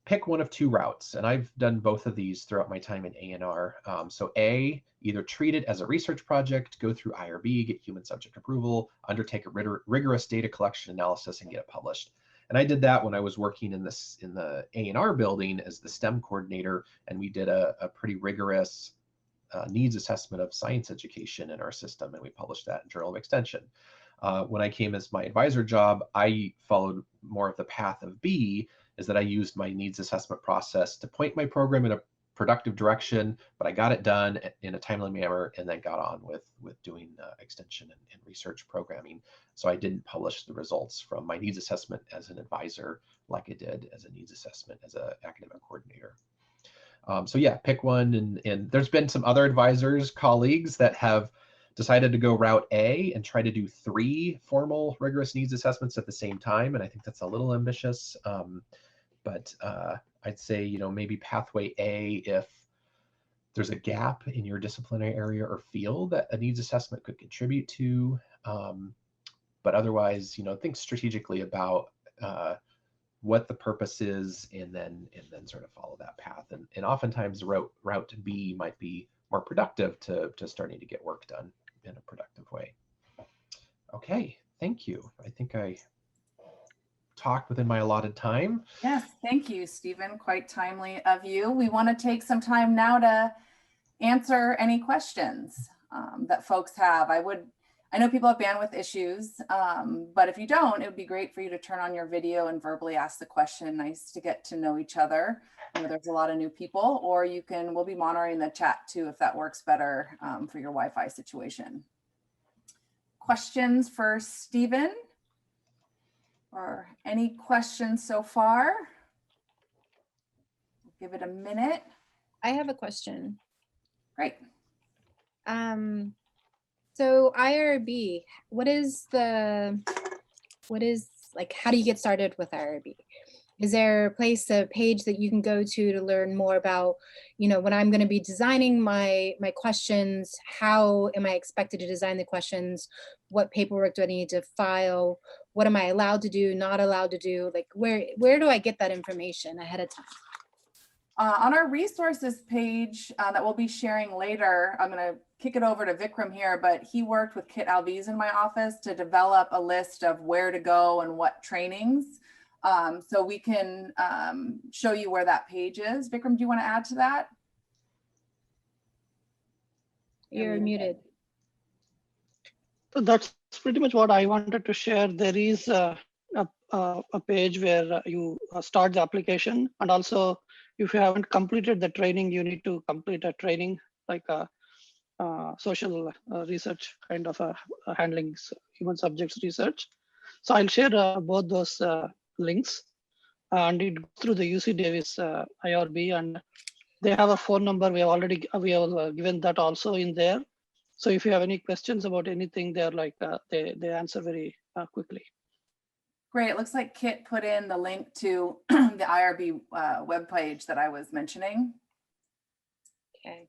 pick one of 2 routes. And I've done both of these throughout my time in A&R. So A, either treat it as a research project, go through IRB, get human subject approval, undertake a rigorous data collection analysis, and get it published. And I did that when I was working in the A&R building as the STEM coordinator, and we did a pretty rigorous needs assessment of science education in our system, and we published that in Journal of Extension. When I came as my advisor job, I followed more of the path of B, is that I used my needs assessment process to point my program in a productive direction, but I got it done in a timely manner and then got on with doing extension and research programming. So I didn't publish the results from my needs assessment as an advisor like I did as a needs assessment as an academic coordinator. So yeah, pick one. And there's been some other advisors, colleagues that have decided to go route A and try to do 3 formal rigorous needs assessments at the same time. And I think that's a little ambitious. But I'd say, maybe pathway A if there's a gap in your disciplinary area or field that a needs assessment could contribute to. But otherwise, think strategically about what the purpose is, and then sort of follow that path. And oftentimes route B might be more productive to starting to get work done in a productive way. Okay, thank you. I think I talked within my allotted time. Yes, thank you, Stephen. Quite timely of you. We want to take some time now to answer any questions that folks have. I know people have bandwidth issues, but if you don't, it would be great for you to turn on your video and verbally ask the question. Nice to get to know each other. I know there's a lot of new people, or we'll be monitoring the chat too, if that works better for your Wi-Fi situation. Questions for Stephen? Or any questions so far? Give it a minute. I have a question. Great. So IRB, how do you get started with IRB? Is there a place, a page that you can go to learn more about, when I'm going to be designing my questions, how am I expected to design the questions? What paperwork do I need to file? What am I allowed to do, not allowed to do? Like, where do I get that information ahead of time? On our resources page that we'll be sharing later, I'm going to kick it over to Vikram here, but he worked with Kit Alviz in my office to develop a list of where to go and what trainings. So we can show you where that page is. Vikram, do you want to add to that? You're muted. So that's pretty much what I wanted to share. There is a page where you start the application, and also if you haven't completed the training, you need to complete a training like a social research kind of handling human subjects research. So I'll share both those links, and it goes through the UC Davis IRB, and they have a phone number. We have given that also in there. So if you have any questions about anything, they're like they answer very quickly. Great. It looks like Kit put in the link to the IRB webpage that I was mentioning. Okay.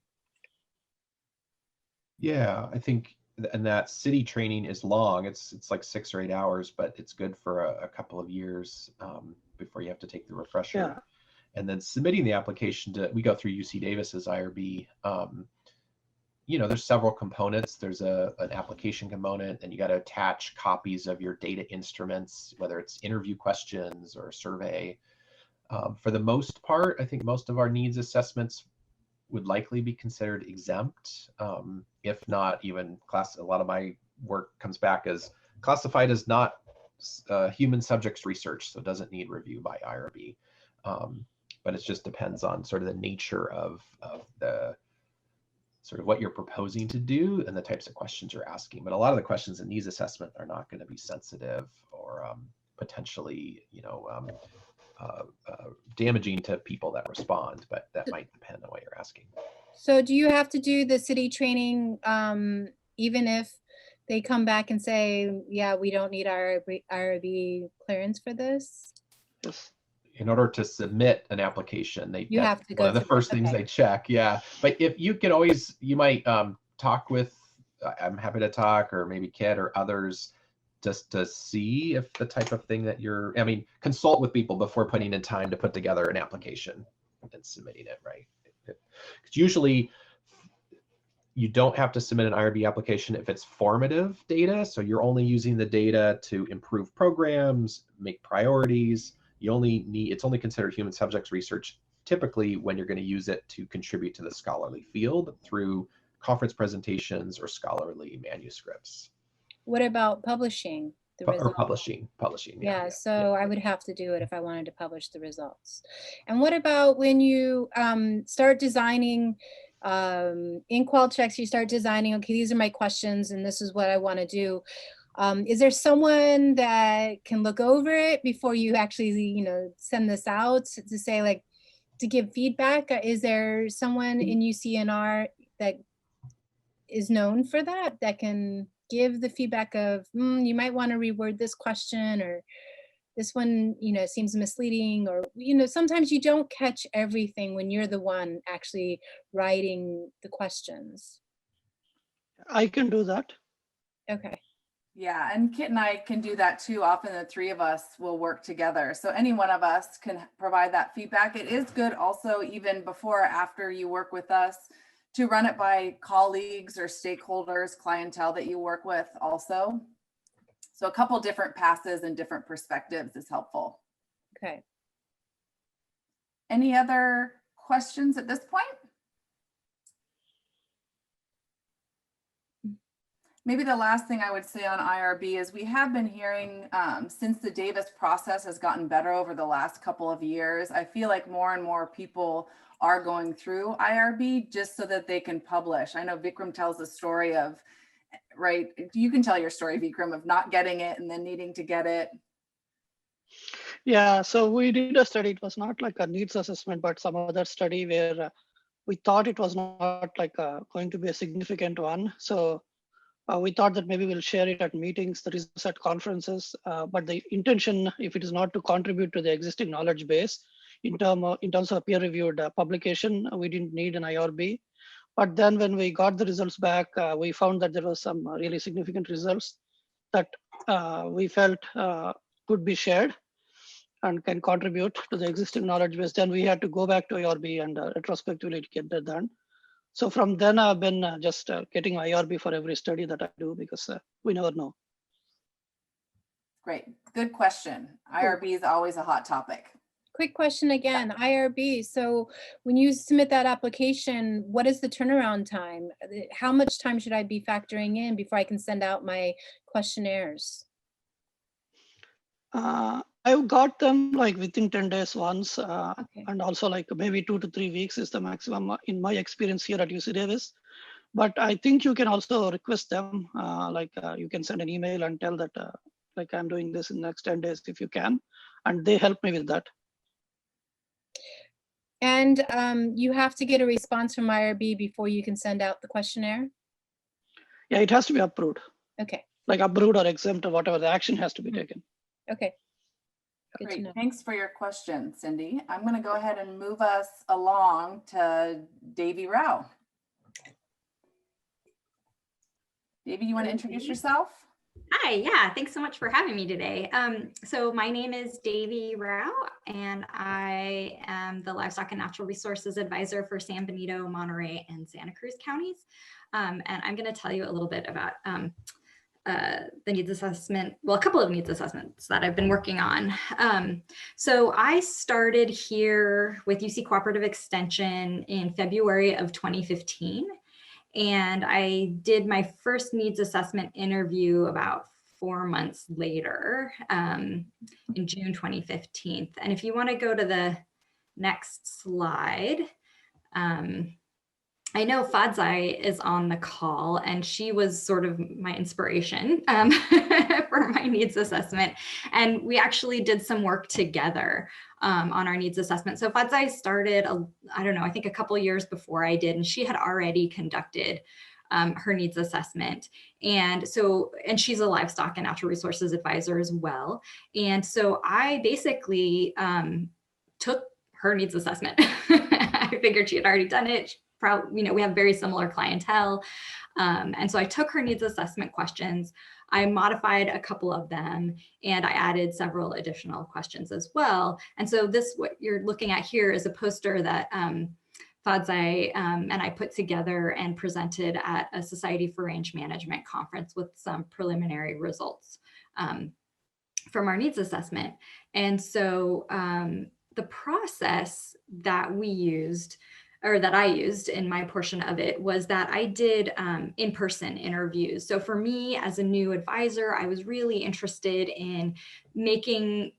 Yeah, I think, and that city training is long. It's like 6 or 8 hours, but it's good for a couple of years before you have to take the refresher. Yeah. And then submitting the application we go through UC Davis's IRB. There's several components. There's an application component, and you got to attach copies of your data instruments, whether it's interview questions or a survey. For the most part, I think most of our needs assessments would likely be considered exempt, if not even class. A lot of my work comes back as classified as not human subjects research, so it doesn't need review by IRB. But it just depends on sort of the nature of the sort of what you're proposing to do and the types of questions you're asking. But a lot of the questions in needs assessment are not going to be sensitive or potentially, damaging to people that respond, but that might depend on what you're asking. So do you have to do the city training even if they come back and say, yeah, we don't need IRB clearance for this? Yes. In order to submit an application, You have to go one of the through first that. things Okay. they check. Yeah, but if you can always, you might talk with, I'm happy to talk, or maybe Kit or others, just to see if the type of thing that consult with people before putting in time to put together an application and submitting it, right? Because usually you don't have to submit an IRB application if it's formative data. So you're only using the data to improve programs, make priorities. It's only considered human subjects research typically when you're going to use it to contribute to the scholarly field through conference presentations or scholarly manuscripts. What about publishing the Or results? publishing. Yeah, so I would have to do it if I wanted to publish the results. And what about when you start designing in qual checks, you start designing, okay, these are my questions and this is what I want to do. Is there someone that can look over it before you actually, send this out to say, like, to give feedback? Is there someone in UCNR that is known for that can give the feedback of, you might want to reword this question, or this one, seems misleading, or, sometimes you don't catch everything when you're the one actually writing the questions. I can do that. Okay. Yeah, and Kit and I can do that too. Often the three of us will work together. So any one of us can provide that feedback. It is good also, even before or after you work with us, to run it by colleagues or stakeholders, clientele that you work with also. So a couple different passes and different perspectives is helpful. Okay. Any other questions at this point? Maybe the last thing I would say on IRB is we have been hearing since the Davis process has gotten better over the last couple of years, I feel like more and more people are going through IRB just so that they can publish. I know Vikram tells the story of, right, you can tell your story, Vikram, of not getting it and then needing to get it. Yeah, so we did a study. It was not like a needs assessment, but some other study where we thought it was not like going to be a significant one. So We thought that maybe we'll share it at meetings, the results at conferences, but the intention, if it is not to contribute to the existing knowledge base, in terms of peer-reviewed publication, we didn't need an IRB. But then when we got the results back, we found that there was some really significant results that we felt could be shared and can contribute to the existing knowledge base. Then we had to go back to IRB and retrospectively get that done. So from then I've been just getting IRB for every study that I do, because we never know. Great, good question. IRB is always a hot topic. Quick question again, IRB. So when you submit that application, what is the turnaround time? How much time should I be factoring in before I can send out my questionnaires? I've got them like within 10 days once, Okay. and also like maybe 2 to 3 weeks is the maximum in my experience here at UC Davis. But I think you can also request them, you can send an email and tell that like I'm doing this in the next 10 days if you can, and they help me with that. And you have to get a response from IRB before you can send out the questionnaire? Yeah, it has to be approved. Okay. Like approved or exempt or whatever, the action has to be taken. Okay. Good to Great, know. thanks for your question, Cindy. I'm going to go ahead and move us along to Davy Rao. Davy, you want to introduce yourself? Hi, yeah, thanks so much for having me today. So my name is Davy Rao, and I am the Livestock and Natural Resources Advisor for San Benito, Monterey, and Santa Cruz counties. And I'm going to tell you a little bit about the needs assessment, well, a couple of needs assessments that I've been working on. So I started here with UC Cooperative Extension in February of 2015. And I did my first needs assessment interview about 4 months later, in June 2015. And if you want to go to the next slide, I know Fadzai is on the call, and she was sort of my inspiration for my needs assessment. And we actually did some work together on our needs assessment. So Fadzai started, I don't know, I think a couple years before I did, and she had already conducted her needs assessment. And she's a livestock and natural resources advisor as well. And so I basically took her needs assessment. I figured she had already done it. Probably, we have very similar clientele. And so I took her needs assessment questions. I modified a couple of them, and I added several additional questions as well. And so what you're looking at here is a poster that Fadzai and I put together and presented at a Society for Range Management conference with some preliminary results from our needs assessment. And so the process that we used, or that I used in my portion of it, was that I did in-person interviews. So for me as a new advisor, I was really interested in making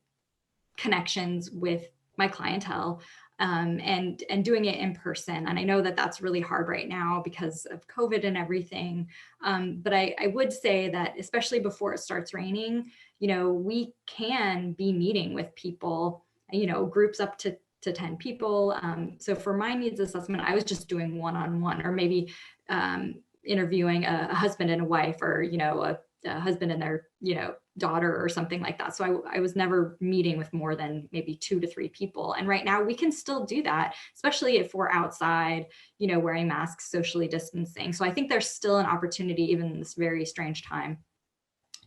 connections with my clientele and doing it in person. And I know that that's really hard right now because of COVID and everything. But I would say that especially before it starts raining, we can be meeting with people, groups up to 10 people. So for my needs assessment, I was just doing one-on-one, or maybe interviewing a husband and a wife, or, a husband and their, daughter or something like that. So I was never meeting with more than maybe 2 to 3 people. And right now we can still do that, especially if we're outside, wearing masks, socially distancing. So I think there's still an opportunity, even in this very strange time,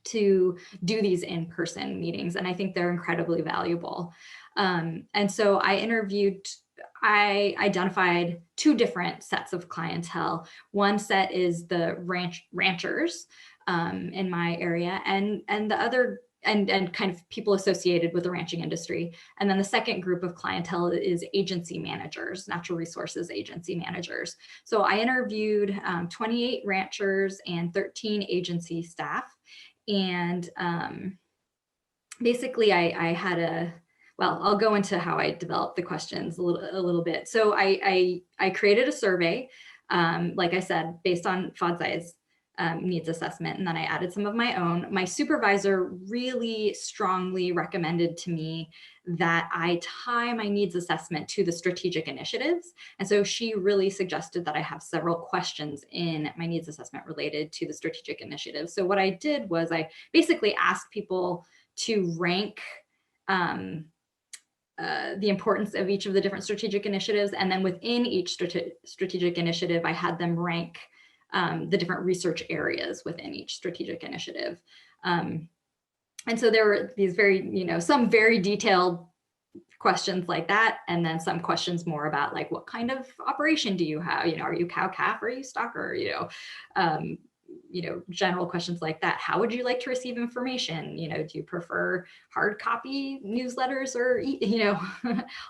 to do these in-person meetings. And I think they're incredibly valuable. And so I identified 2 different sets of clientele. One set is the ranchers in my area, and the other, and kind of people associated with the ranching industry. And then the second group of clientele is agency managers, natural resources agency managers. So I interviewed 28 ranchers and 13 agency staff. And basically I had I'll go into how I developed the questions a little bit. So I created a survey, like I said, based on Fadzai's needs assessment, and then I added some of my own. My supervisor really strongly recommended to me that I tie my needs assessment to the strategic initiatives. And so she really suggested that I have several questions in my needs assessment related to the strategic initiatives. So what I did was I basically asked people to rank the importance of each of the different strategic initiatives. And then within each strategic initiative, I had them rank the different research areas within each strategic initiative. And so there were these very, some very detailed questions like that. And then some questions more about like, what kind of operation do you have? Are you cow calf or are you stocker? General questions like that. How would you like to receive information? Do you prefer hard copy newsletters or,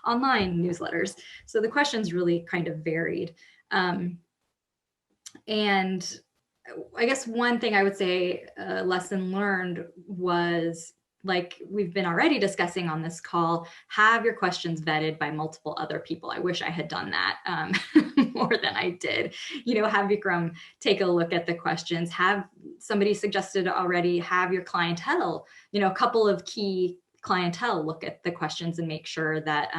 online newsletters? So the questions really kind of varied. And I guess one thing I would say, lesson learned was, like we've been already discussing on this call, have your questions vetted by multiple other people. I wish I had done that more than I did. Have Vikram take a look at the questions, have somebody suggested already, have your clientele, a couple of key clientele look at the questions and make sure that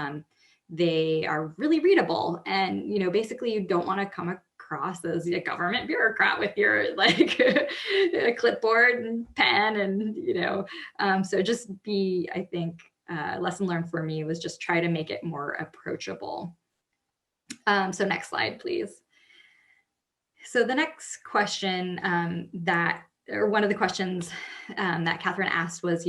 they are really readable. And, basically you don't want to come across as a government bureaucrat with your like a clipboard and pen and, so just be, I think, lesson learned for me was just try to make it more approachable. So next slide, please. So the next question or one of the questions that Catherine asked was,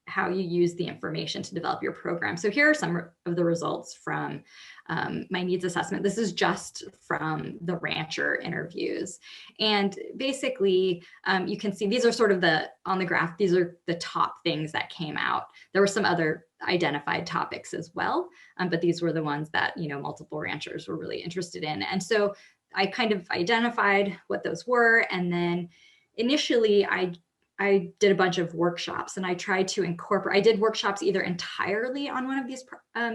how you use the information to develop your program. So here are some of the results from my needs assessment. This is just from the rancher interviews. And basically, you can see these are sort of on the graph, these are the top things that came out. There were some other identified topics as well, but these were the ones that, multiple ranchers were really interested in. And so I kind of identified what those were. And then initially I did a bunch of workshops and I tried to incorporate, I did workshops either entirely on one of these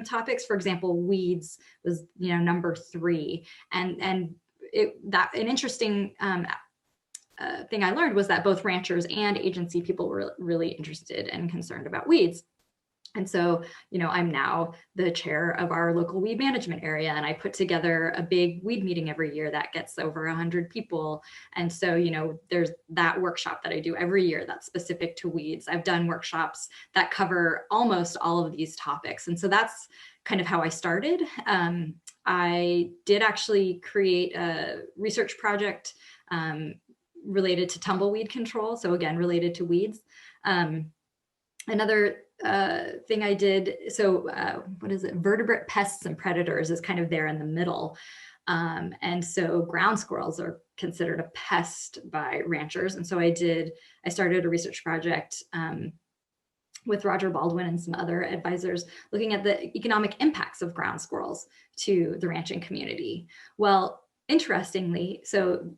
topics. For example, weeds was, number 3. And an interesting thing I learned was that both ranchers and agency people were really interested and concerned about weeds. And so, I'm now the chair of our local weed management area, and I put together a big weed meeting every year that gets over 100 people. And so, there's that workshop that I do every year that's specific to weeds. I've done workshops that cover almost all of these topics. And so that's kind of how I started. I did actually create a research project related to tumbleweed control. So again, related to weeds. Another thing I did, so what is it? Vertebrate pests and predators is kind of there in the middle. And so ground squirrels are considered a pest by ranchers. And so I started a research project with Roger Baldwin and some other advisors looking at the economic impacts of ground squirrels to the ranching community. Well, interestingly, so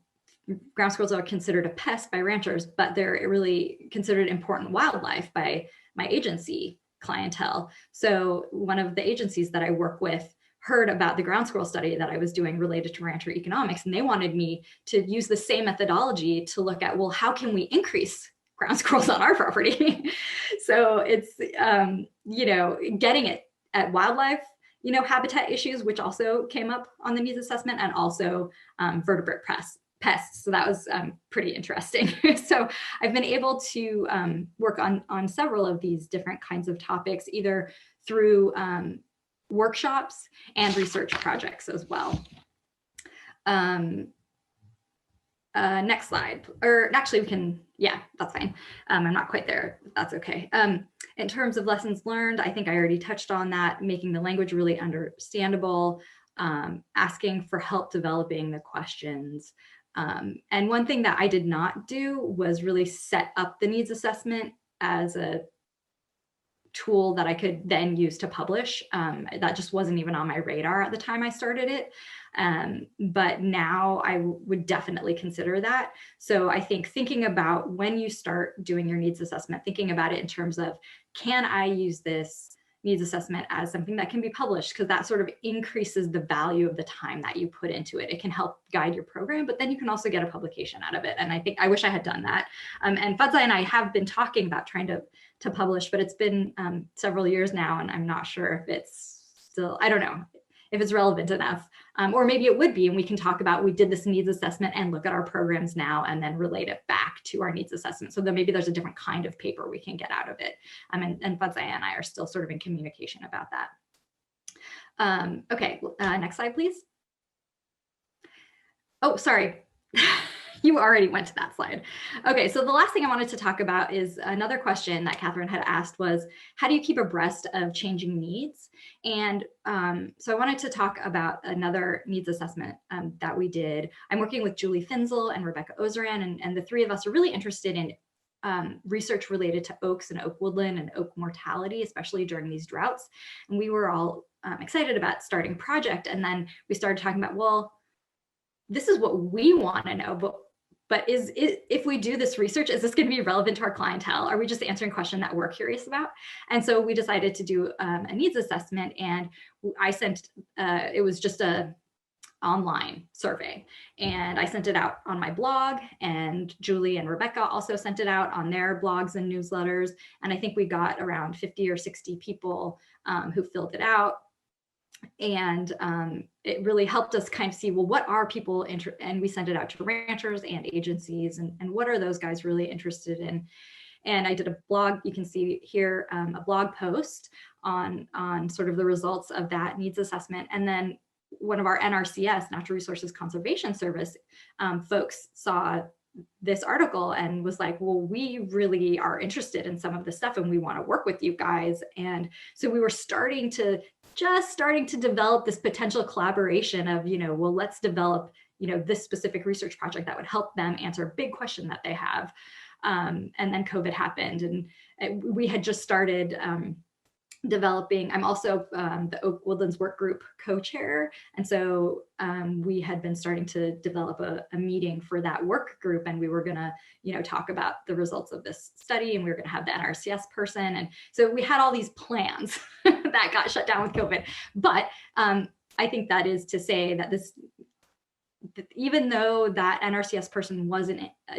ground squirrels are considered a pest by ranchers, but they're really considered important wildlife by my agency clientele. So one of the agencies that I work with heard about the ground squirrel study that I was doing related to rancher economics, and they wanted me to use the same methodology to look at, well, how can we increase ground squirrels on our property? So it's, getting it at wildlife, habitat issues, which also came up on the needs assessment, and also vertebrate pests. So that was pretty interesting. So I've been able to work on several of these different kinds of topics, either through workshops and research projects as well. Next slide, or actually we can, yeah, that's fine. I'm not quite there, that's okay. In terms of lessons learned, I think I already touched on that, making the language really understandable, asking for help developing the questions. And one thing that I did not do was really set up the needs assessment as a tool that I could then use to publish. That just wasn't even on my radar at the time I started it. But now I would definitely consider that. So I think thinking about when you start doing your needs assessment, thinking about it in terms of, can I use this needs assessment as something that can be published, because that sort of increases the value of the time that you put into it. It can help guide your program, but then you can also get a publication out of it. And I wish I had done that. And Fadzai and I have been talking about trying to publish, but it's been several years now, and I'm not sure if it's still, I don't know if it's relevant enough, or maybe it would be, and we can talk about, we did this needs assessment and look at our programs now and then relate it back to our needs assessment. So then maybe there's a different kind of paper we can get out of it. And Fadzai and I are still sort of in communication about that. Okay, next slide, please. Oh, sorry. You already went to that slide. Okay, so the last thing I wanted to talk about is another question that Catherine had asked was, how do you keep abreast of changing needs? And so I wanted to talk about another needs assessment that we did. I'm working with Julie Finzel and Rebecca Ozeran, and the three of us are really interested in research related to oaks and oak woodland and oak mortality, especially during these droughts. And we were all excited about starting a project. And then we started talking about, well, this is what we want to know, but if we do this research, is this going to be relevant to our clientele? Are we just answering a question that we're curious about? And so we decided to do a needs assessment, and I sent, it was just a online survey, and I sent it out on my blog, and Julie and Rebecca also sent it out on their blogs and newsletters. And I think we got around 50 or 60 people who filled it out. And it really helped us kind of see, well, what are people and we sent it out to ranchers and agencies, and what are those guys really interested in? And I did a blog, you can see here, a blog post on sort of the results of that needs assessment. And then one of our NRCS, Natural Resources Conservation Service, folks saw this article and was like, well, we really are interested in some of this stuff and we want to work with you guys. And so we were starting to develop this potential collaboration of, well, let's develop, this specific research project that would help them answer a big question that they have. And then COVID happened, and we had just started developing. I'm also the Oak Woodlands Work Group co-chair. And so we had been starting to develop a meeting for that work group. And we were going to, talk about the results of this study, and we were going to have the NRCS person. And so we had all these plans that got shut down with COVID. But I think that is to say that even though that NRCS person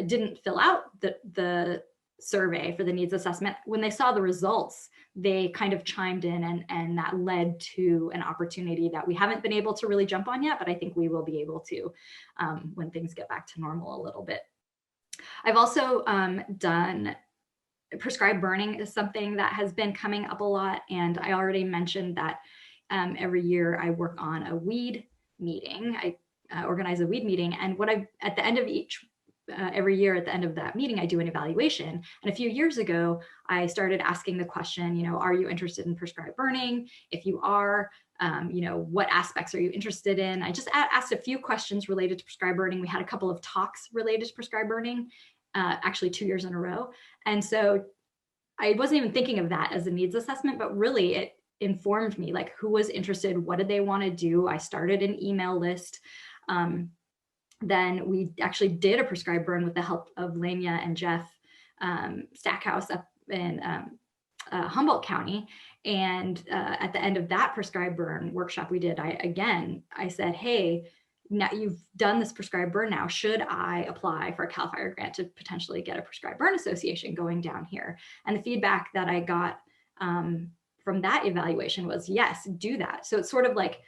didn't fill out the survey for the needs assessment, when they saw the results, they kind of chimed in, and that led to an opportunity that we haven't been able to really jump on yet, but I think we will be able to when things get back to normal a little bit. I've also done prescribed burning is something that has been coming up a lot, and I already mentioned that every year I work on a weed meeting. I organize a weed meeting, and at the end of every year at the end of that meeting, I do an evaluation. And a few years ago, I started asking the question, are you interested in prescribed burning? If you are, what aspects are you interested in? I just asked a few questions related to prescribed burning. We had a couple of talks related to prescribed burning, actually 2 years in a row. And so I wasn't even thinking of that as a needs assessment, but really it informed me, like, who was interested, what did they want to do? I started an email list. Then we actually did a prescribed burn with the help of Lania and Jeff Stackhouse up in Humboldt County. And at the end of that prescribed burn workshop we did, I said, hey, now you've done this prescribed burn now, should I apply for a CAL FIRE grant to potentially get a prescribed burn association going down here? And the feedback that I got from that evaluation was, yes, do that. So it's sort of like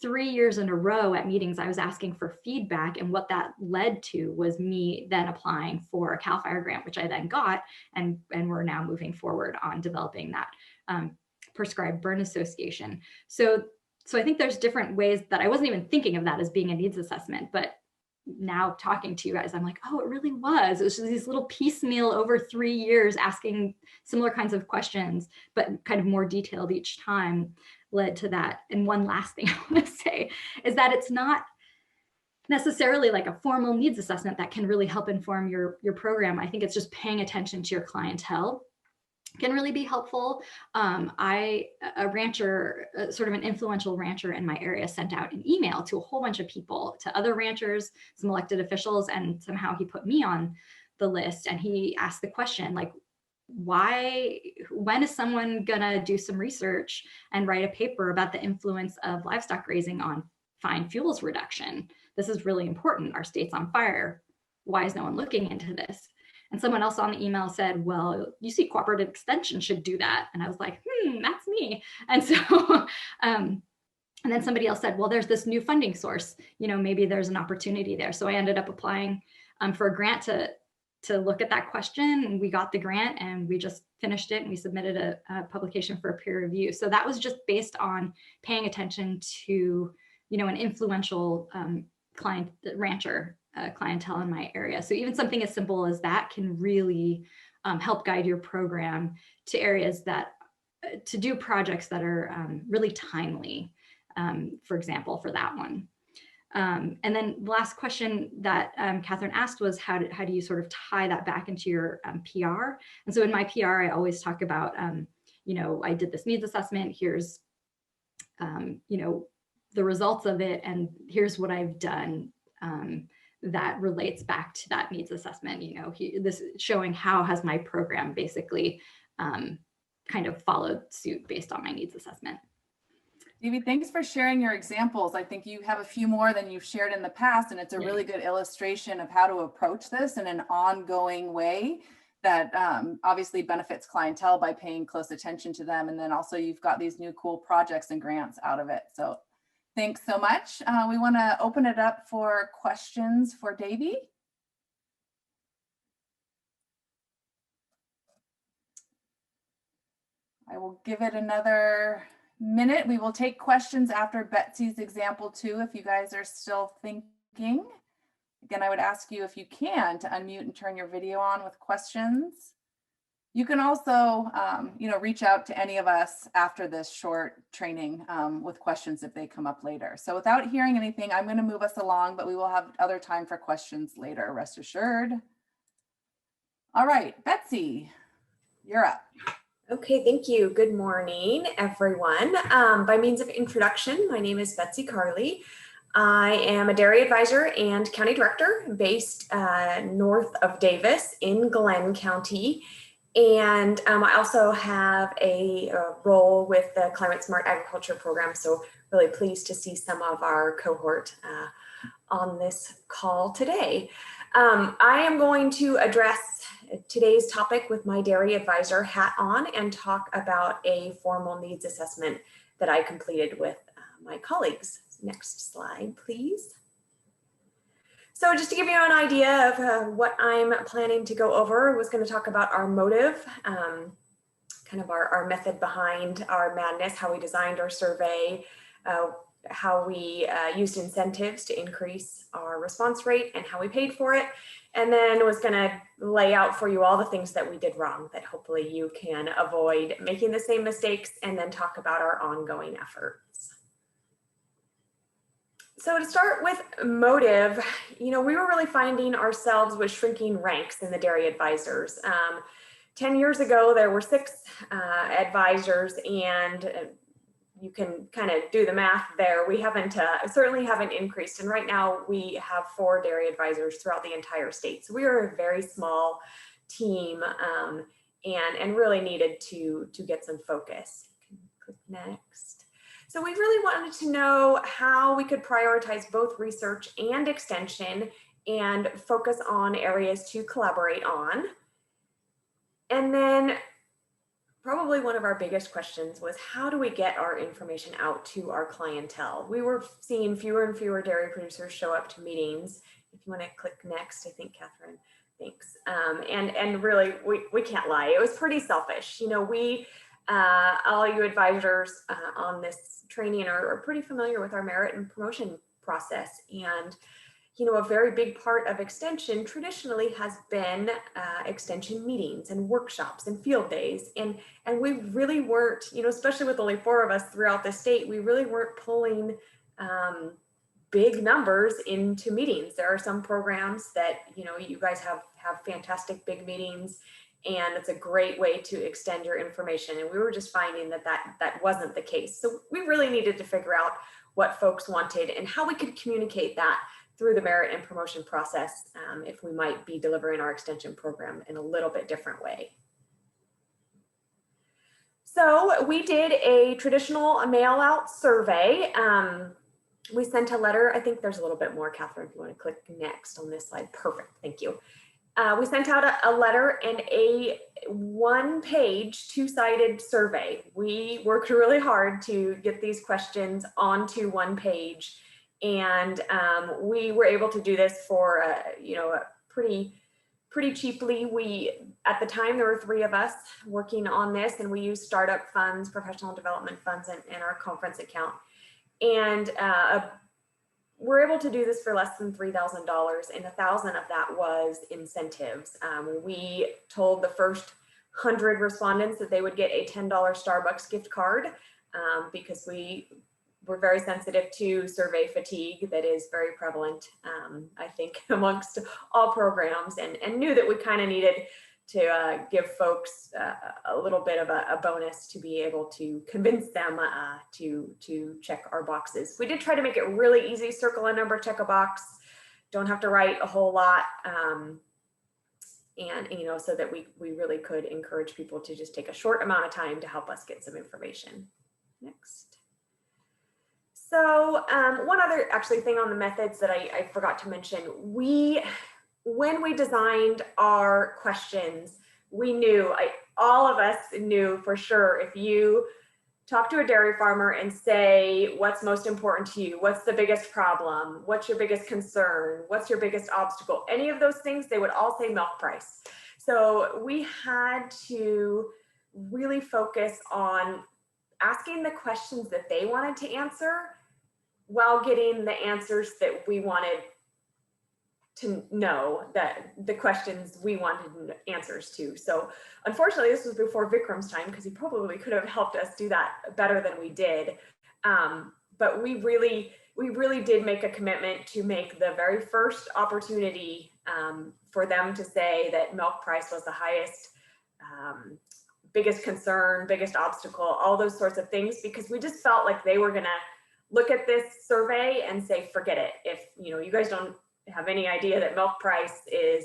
3 years in a row at meetings, I was asking for feedback, and what that led to was me then applying for a CAL FIRE grant, which I then got, and we're now moving forward on developing that prescribed burn association. So I think there's different ways that I wasn't even thinking of that as being a needs assessment, but now talking to you guys, I'm like, oh, it really was. It was just these little piecemeal over 3 years asking similar kinds of questions, but kind of more detailed each time, led to that. And one last thing I want to say is that it's not necessarily like a formal needs assessment that can really help inform your program. I think it's just paying attention to your clientele can really be helpful. A rancher, sort of an influential rancher in my area, sent out an email to a whole bunch of people, to other ranchers, some elected officials, and somehow he put me on the list. And he asked the question, like, when is someone gonna do some research and write a paper about the influence of livestock grazing on fine fuels reduction? This is really important. Our state's on fire. Why is no one looking into this? And someone else on the email said, well, UC Cooperative Extension should do that. And I was like, that's me. And so, and then somebody else said, well, there's this new funding source, maybe there's an opportunity there. So I ended up applying for a grant to look at that question, and we got the grant and we just finished it and we submitted a publication for a peer review. So that was just based on paying attention to, an influential rancher clientele in my area. So even something as simple as that can really help guide your program to areas that, to do projects that are really timely, for example, for that one. And then the last question that Catherine asked was, how do you sort of tie that back into your PR? And so in my PR, I always talk about, I did this needs assessment, here's, the results of it, and here's what I've done that relates back to that needs assessment. This showing how has my program basically kind of followed suit based on my needs assessment. Davey, thanks for sharing your examples. I think you have a few more than you've shared in the past, and it's a really good illustration of how to approach this in an ongoing way that obviously benefits clientele by paying close attention to them. And then also you've got these new cool projects and grants out of it. So thanks so much. We want to open it up for questions for Davey. I will give it another minute. We will take questions after Betsy's example too, if you guys are still thinking. Again, I would ask you, if you can, to unmute and turn your video on with questions. You can also, reach out to any of us after this short training with questions if they come up later. So without hearing anything, I'm going to move us along, but we will have other time for questions later, rest assured. All right, Betsy, you're up. Okay, thank you. Good morning, everyone. By means of introduction, my name is Betsy Carley. I am a dairy advisor and county director based north of Davis in Glenn County. And I also have a role with the Climate Smart Agriculture program. So really pleased to see some of our cohort on this call today. I am going to address today's topic with my dairy advisor hat on and talk about a formal needs assessment that I completed with my colleagues. Next slide, please. So just to give you an idea of what I'm planning to go over, I was going to talk about our motive, kind of our method behind our madness, how we designed our survey, how we used incentives to increase our response rate, and how we paid for it. And then was going to lay out for you all the things that we did wrong that hopefully you can avoid making the same mistakes, and then talk about our ongoing efforts. So to start with motive, we were really finding ourselves with shrinking ranks in the dairy advisors. 10 years ago, there were 6 advisors, and you can kind of do the math there. We certainly haven't increased. And right now we have 4 dairy advisors throughout the entire state. So we are a very small team and really needed to get some focus. Click next. So we really wanted to know how we could prioritize both research and extension and focus on areas to collaborate on. And then probably one of our biggest questions was, how do we get our information out to our clientele? We were seeing fewer and fewer dairy producers show up to meetings. If you want to click next, I think, Catherine, thanks. And really, we can't lie. It was pretty selfish. All you advisors on this training are pretty familiar with our merit and promotion process. And, a very big part of extension traditionally has been extension meetings and workshops and field days. And we really weren't, especially with only 4 of us throughout the state, we really weren't pulling big numbers into meetings. There are some programs that, you guys have fantastic big meetings, and it's a great way to extend your information. And we were just finding that wasn't the case. So we really needed to figure out what folks wanted and how we could communicate that through the merit and promotion process if we might be delivering our extension program in a little bit different way. So we did a traditional mail out survey. We sent a letter. I think there's a little bit more, Catherine, if you want to click next on this slide. Perfect. Thank you. We sent out a letter and a one-page, two-sided survey. We worked really hard to get these questions onto one page, and we were able to do this for pretty cheaply. At the time, there were 3 of us working on this, and we used startup funds, professional development funds, and our conference account. And we're able to do this for less than $3,000, and $1,000 of that was incentives. We told the first 100 respondents that they would get a $10 Starbucks gift card because we were very sensitive to survey fatigue that is very prevalent, I think, amongst all programs, and knew that we kind of needed to give folks a little bit of a bonus to be able to convince them to check our boxes. We did try to make it really easy: circle a number, check a box, don't have to write a whole lot, and so that we really could encourage people to just take a short amount of time to help us get some information. Next. So one other actually thing on the methods that I forgot to mention, when we designed our questions, we knew, all of us knew for sure, if you talk to a dairy farmer and say, what's most important to you? What's the biggest problem? What's your biggest concern? What's your biggest obstacle? Any of those things, they would all say milk price. So we had to really focus on asking the questions that they wanted to answer while getting the answers that we wanted to know, that the questions we wanted answers to. So unfortunately, this was before Vikram's time, because he probably could have helped us do that better than we did. But we really did make a commitment to make the very first opportunity for them to say that milk price was the highest, biggest concern, biggest obstacle, all those sorts of things, because we just felt like they were gonna look at this survey and say, forget it. If you guys don't have any idea that milk price is,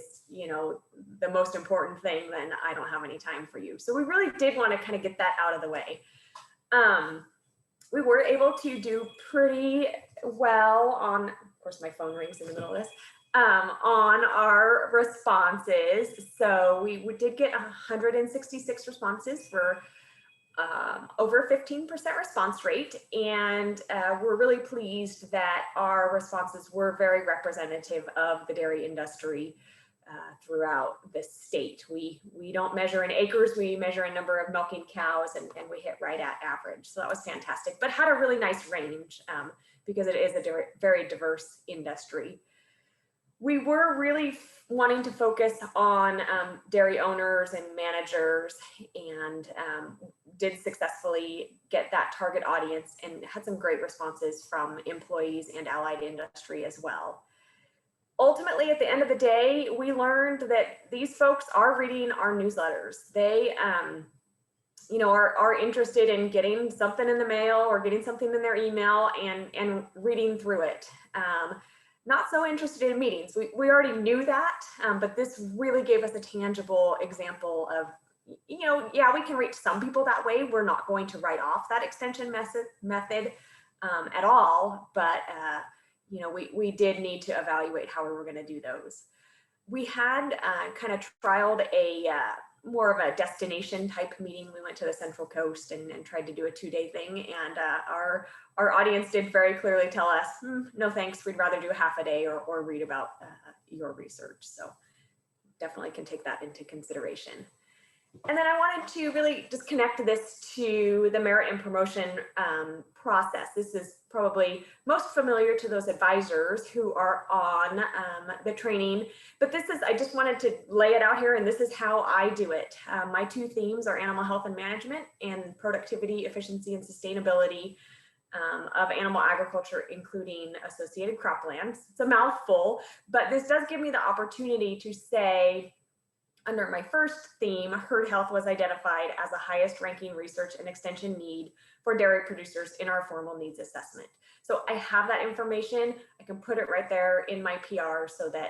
the most important thing, then I don't have any time for you. So we really did want to kind of get that out of the way. We were able to do pretty well on, of course, my phone rings in the middle of this, on our responses. So we did get 166 responses for over 15% response rate, and we're really pleased that our responses were very representative of the dairy industry throughout the state. We don't measure in acres, we measure in number of milking cows, and we hit right at average. So that was fantastic, but had a really nice range because it is a very diverse industry. We were really wanting to focus on dairy owners and managers, and did successfully get that target audience, and had some great responses from employees and allied industry as well. Ultimately, at the end of the day, we learned that these folks are reading our newsletters. They are interested in getting something in the mail or getting something in their email and reading through it. Not so interested in meetings. We already knew that, but this really gave us a tangible example of, yeah, we can reach some people that way. We're not going to write off that extension method at all, but we did need to evaluate how we were going to do those. We had kind of trialed a more of a destination type meeting. We went to the Central Coast and tried to do a 2-day thing, and our audience did very clearly tell us, no thanks, we'd rather do a half a day or read about your research. So definitely can take that into consideration. And then I wanted to really just connect this to the merit and promotion process. This is probably most familiar to those advisors who are on the training, but I just wanted to lay it out here, and this is how I do it. My 2 themes are animal health and management, and productivity, efficiency, and sustainability of animal agriculture, including associated croplands. It's a mouthful, but this does give me the opportunity to say, under my first theme, herd health was identified as the highest ranking research and extension need for dairy producers in our formal needs assessment. So I have that information. I can put it right there in my PR so that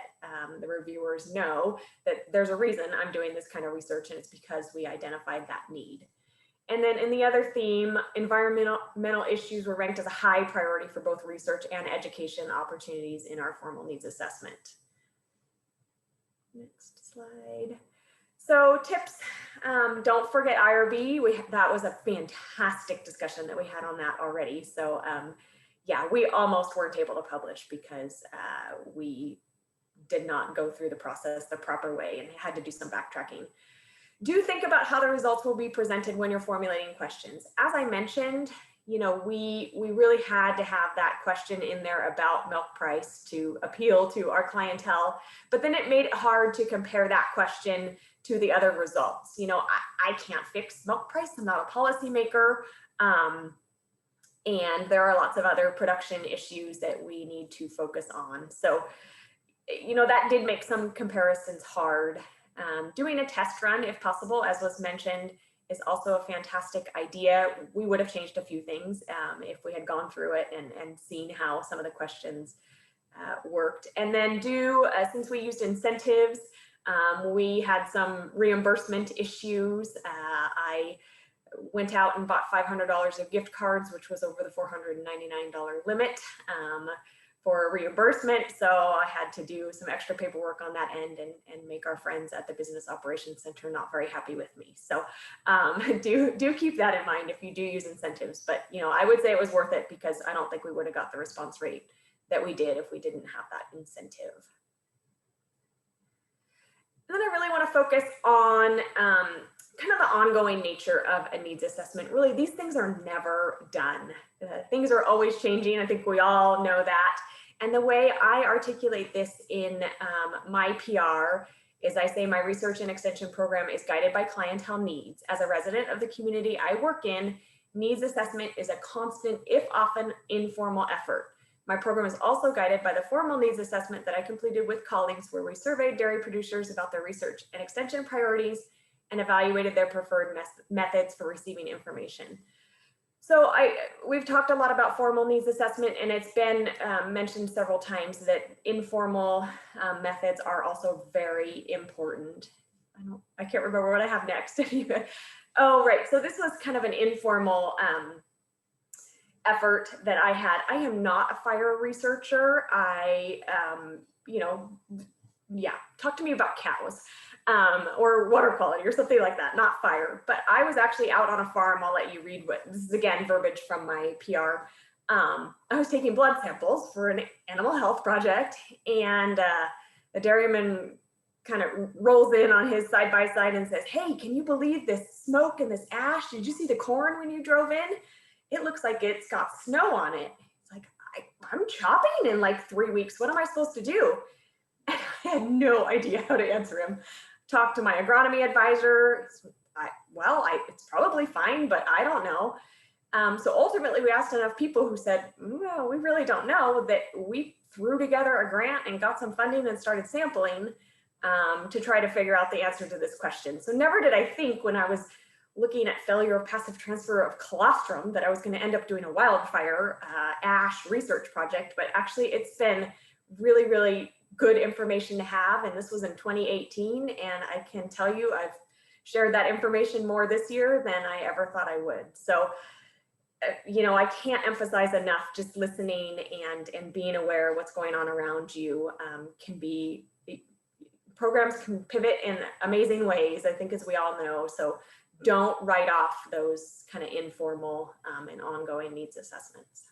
the reviewers know that there's a reason I'm doing this kind of research, and it's because we identified that need. And then in the other theme, environmental issues were ranked as a high priority for both research and education opportunities in our formal needs assessment. Next slide. So tips, don't forget IRB. That was a fantastic discussion that we had on that already. So yeah, we almost weren't able to publish because we did not go through the process the proper way and had to do some backtracking. Do think about how the results will be presented when you're formulating questions. As I mentioned, you know, we really had to have that question in there about milk price to appeal to our clientele, but then it made it hard to compare that question to the other results. You know, I can't fix milk price. I'm not a policymaker. And there are lots of other production issues that we need to focus on. So, you know, that did make some comparisons hard. Doing a test run, if possible, as was mentioned, is also a fantastic idea. We would have changed a few things if we had gone through it and seen how some of the questions worked. And then since we used incentives, we had some reimbursement issues. I went out and bought $500 of gift cards, which was over the $499 limit for reimbursement. So I had to do some extra paperwork on that end and make our friends at the Business Operations Center not very happy with me. So do keep that in mind if you do use incentives. But you know, I would say it was worth it because I don't think we would have got the response rate that we did if we didn't have that incentive. And then I really want to focus on kind of the ongoing nature of a needs assessment. Really, these things are never done. Things are always changing. I think we all know that. And the way I articulate this in my PR is I say my research and extension program is guided by clientele needs. As a resident of the community I work in, needs assessment is a constant, if often informal effort. My program is also guided by the formal needs assessment that I completed with colleagues where we surveyed dairy producers about their research and extension priorities and evaluated their preferred methods for receiving information. So we've talked a lot about formal needs assessment, and it's been mentioned several times that informal methods are also very important. I can't remember what I have next. Oh, right. So this was kind of an informal effort that I had. I am not a fire researcher. You know, yeah, talk to me about cows. Or water quality or something like that, not fire. But I was actually out on a farm. I'll let you read what, this is again, verbiage from my PR. I was taking blood samples for an animal health project, and the dairyman kind of rolls in on his side-by-side and says, "Hey, can you believe this smoke and this ash? Did you see the corn when you drove in? It looks like it's got snow on it." It's like, I'm chopping in like 3 weeks. What am I supposed to do? And I had no idea how to answer him. Talked to my agronomy advisor. It's probably fine, but I don't know. So ultimately we asked enough people who said, well, we really don't know, that we threw together a grant and got some funding and started sampling to try to figure out the answer to this question. So never did I think when I was looking at failure of passive transfer of colostrum that I was going to end up doing a wildfire ash research project, but actually it's been really, really good information to have. And this was in 2018. And I can tell you, I've shared that information more this year than I ever thought I would. So, you know, I can't emphasize enough, just listening and being aware of what's going on around you programs can pivot in amazing ways, I think, as we all know. So don't write off those kind of informal and ongoing needs assessments.